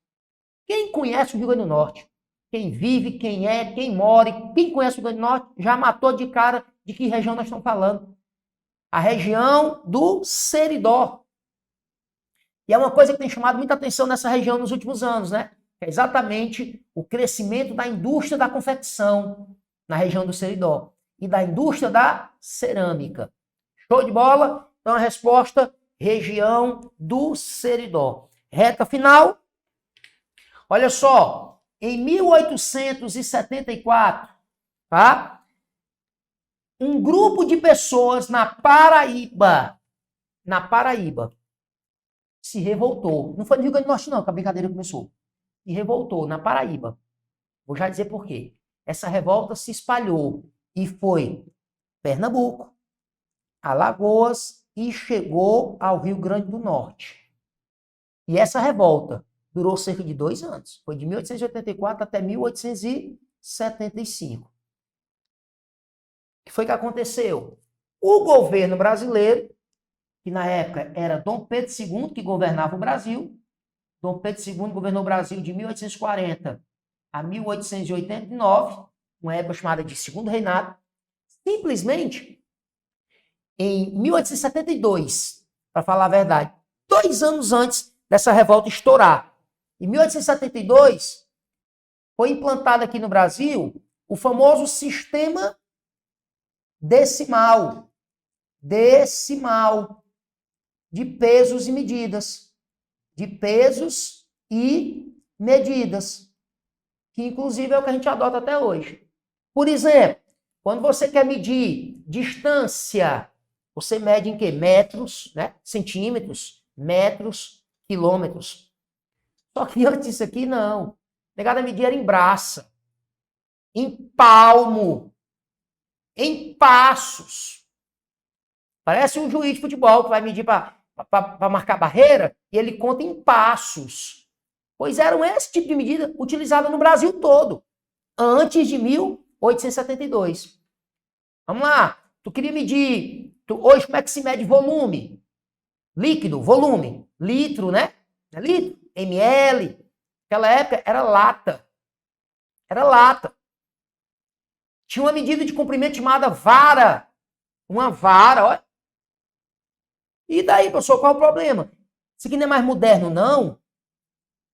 Quem conhece o Rio Grande do Norte, quem vive, quem mora, quem conhece o Rio Grande do Norte, já matou de cara de que região nós estamos falando. A região do Seridó. E é uma coisa que tem chamado muita atenção nessa região nos últimos anos, né? É exatamente o crescimento da indústria da confecção na região do Seridó e da indústria da cerâmica. Show de bola? Então a resposta, região do Seridó. Reta final. Olha só, em 1874, tá? Um grupo de pessoas na Paraíba, se revoltou. Não foi no Rio Grande do Norte não, que a brincadeira começou. Se revoltou na Paraíba. Vou já dizer por quê. Essa revolta se espalhou e foi Pernambuco, Alagoas e chegou ao Rio Grande do Norte. E essa revolta durou cerca de 2 anos. Foi de 1884 até 1875. O que foi que aconteceu? O governo brasileiro, que na época era Dom Pedro II, que governava o Brasil. Dom Pedro II governou o Brasil de 1840 a 1889, uma época chamada de Segundo Reinado. Simplesmente, em 1872, para falar a verdade, 2 anos antes dessa revolta estourar, em 1872, foi implantado aqui no Brasil o famoso sistema decimal de pesos e medidas. Que inclusive é o que a gente adota até hoje. Por exemplo, quando você quer medir distância, você mede em quê? Metros, né? Centímetros, metros, quilômetros. Só que antes disso aqui, não. Negada medir era em braça, em palmo, em passos. Parece um juiz de futebol que vai medir para marcar barreira e ele conta em passos. Pois eram esse tipo de medida utilizada no Brasil todo, antes de 1872. Vamos lá. Tu queria medir... Hoje, como é que se mede volume? Líquido, volume. Litro, né? Litro, ml. Naquela época era lata. Era lata. Tinha uma medida de comprimento chamada vara. Uma vara, olha. E daí, professor, qual é o problema? Isso aqui não é mais moderno, não.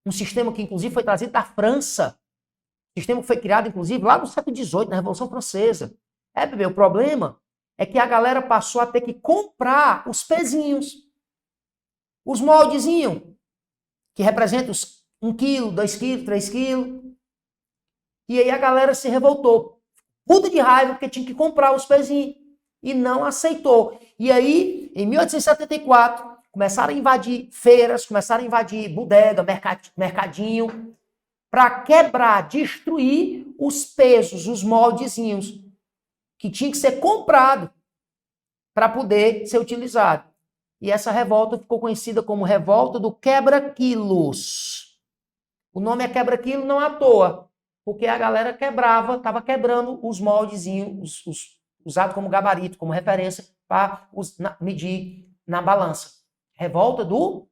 Um sistema que, inclusive, foi trazido da França. Um sistema que foi criado, inclusive, lá no século XVIII, na Revolução Francesa. Bebê, o problema é que a galera passou a ter que comprar os pezinhos. Os moldezinhos, que representam os 1 quilo, 2 quilos, 3 quilos. E aí a galera se revoltou. Puta de raiva, porque tinha que comprar os pezinhos. E não aceitou. E aí, em 1874, começaram a invadir feiras, começaram a invadir bodega, mercadinho, para quebrar, destruir os pesos, os moldezinhos, que tinha que ser comprado para poder ser utilizado. E essa revolta ficou conhecida como Revolta do Quebra-Quilos. O nome é quebra-quilo não à toa, porque a galera quebrava, estava quebrando os moldezinhos, usados como gabarito, como referência para medir na balança. Revolta do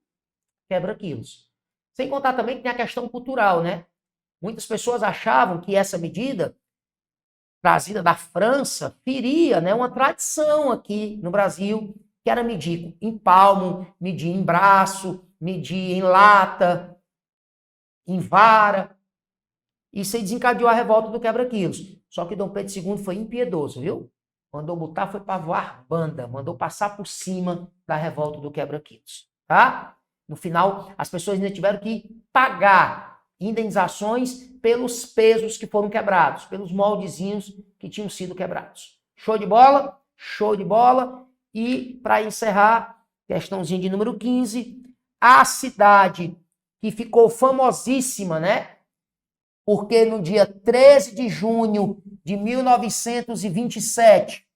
quebra-quilos. Sem contar também que tem a questão cultural, né? Muitas pessoas achavam que essa medida trazida da França, feria, né, uma tradição aqui no Brasil, que era medir em palmo, medir em braço, medir em lata, em vara. Isso aí desencadeou a revolta do quebra-quilos. Só que Dom Pedro II foi impiedoso, viu? Mandou botar, foi para voar banda, mandou passar por cima da revolta do quebra-quilos, tá? No final, as pessoas ainda tiveram que pagar indenizações pelos pesos que foram quebrados, pelos moldezinhos que tinham sido quebrados. Show de bola? Show de bola. E, para encerrar, questãozinha de número 15, a cidade que ficou famosíssima, né? Porque no dia 13 de junho de 1927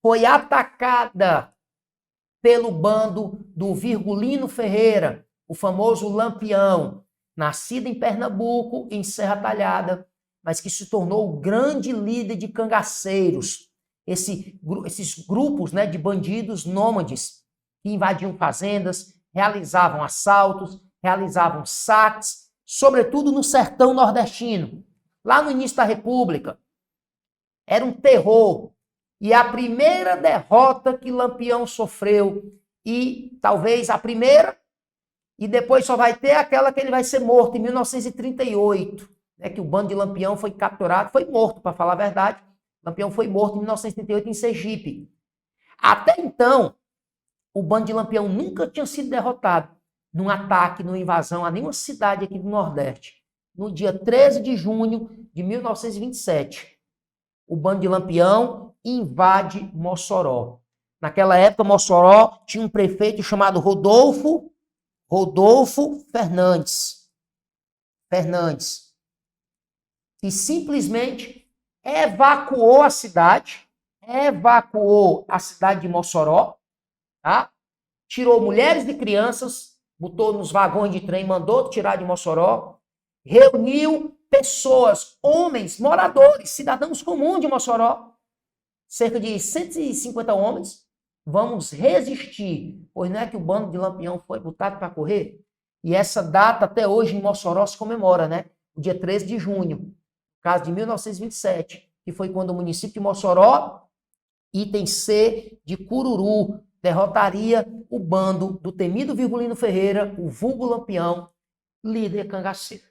foi atacada pelo bando do Virgulino Ferreira, o famoso Lampião, nascido em Pernambuco, em Serra Talhada, mas que se tornou o grande líder de cangaceiros, esses grupos, né, de bandidos nômades que invadiam fazendas, realizavam assaltos, realizavam saques, sobretudo no sertão nordestino. Lá no início da República, era um terror. E a primeira derrota que Lampião sofreu, e talvez a primeira, e depois só vai ter aquela que ele vai ser morto em 1938, né, que o bando de Lampião foi capturado, foi morto, para falar a verdade. Lampião foi morto em 1938 em Sergipe. Até então, o bando de Lampião nunca tinha sido derrotado num ataque, numa invasão a nenhuma cidade aqui do Nordeste. No dia 13 de junho de 1927, o bando de Lampião invade Mossoró. Naquela época, Mossoró tinha um prefeito chamado Rodolfo Fernandes, que simplesmente evacuou a cidade de Mossoró, tá? Tirou mulheres e crianças, botou nos vagões de trem, mandou tirar de Mossoró, reuniu pessoas, homens, moradores, cidadãos comuns de Mossoró, cerca de 150 homens. Vamos resistir, pois não é que o bando de Lampião foi botado para correr? E essa data até hoje em Mossoró se comemora, né? O dia 13 de junho, caso de 1927, que foi quando o município de Mossoró, item C de Cururu, derrotaria o bando do temido Virgulino Ferreira, o vulgo Lampião, líder cangaceiro.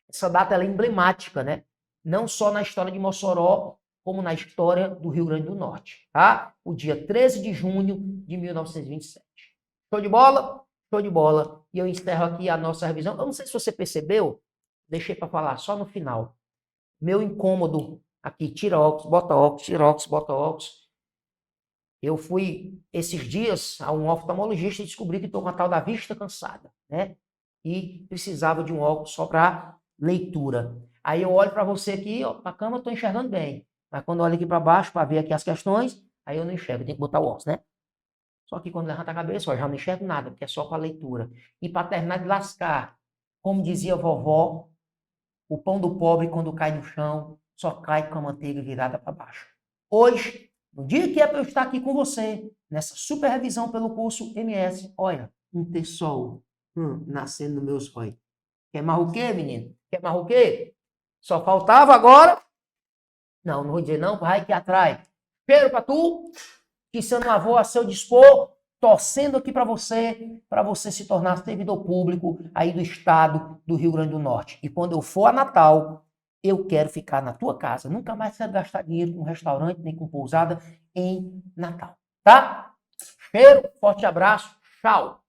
Essa data ela é emblemática, né? Não só na história de Mossoró, como na história do Rio Grande do Norte, tá? O dia 13 de junho de 1927. Show de bola? Show de bola. E eu encerro aqui a nossa revisão. Eu não sei se você percebeu, deixei para falar só no final. Meu incômodo aqui, tira óculos, bota óculos, tira óculos, bota óculos. Eu fui esses dias a um oftalmologista e descobri que estou com a tal da vista cansada, né? E precisava de um óculos só para leitura. Aí eu olho para você aqui, ó, na cama eu estou enxergando bem. Mas quando eu olho aqui para baixo para ver aqui as questões, aí eu não enxergo, eu tenho que botar o óculos, né? Só que quando levanta a cabeça, ó, já não enxergo nada, porque é só com a leitura. E para terminar de lascar, como dizia a vovó, o pão do pobre quando cai no chão, só cai com a manteiga virada para baixo. Hoje, no dia que é para eu estar aqui com você, nessa super revisão pelo curso MS, olha, um tesouro nascendo nos meus olhos. Quer mais o quê, menino? Quer mais o quê? Só faltava agora. Não vou dizer não, vai que atrai. Cheiro para tu, que seu avô a seu dispor, torcendo aqui para você se tornar servidor público aí do estado do Rio Grande do Norte. E quando eu for a Natal, eu quero ficar na tua casa. Nunca mais quero gastar dinheiro com restaurante, nem com pousada em Natal. Tá? Cheiro, forte abraço, tchau.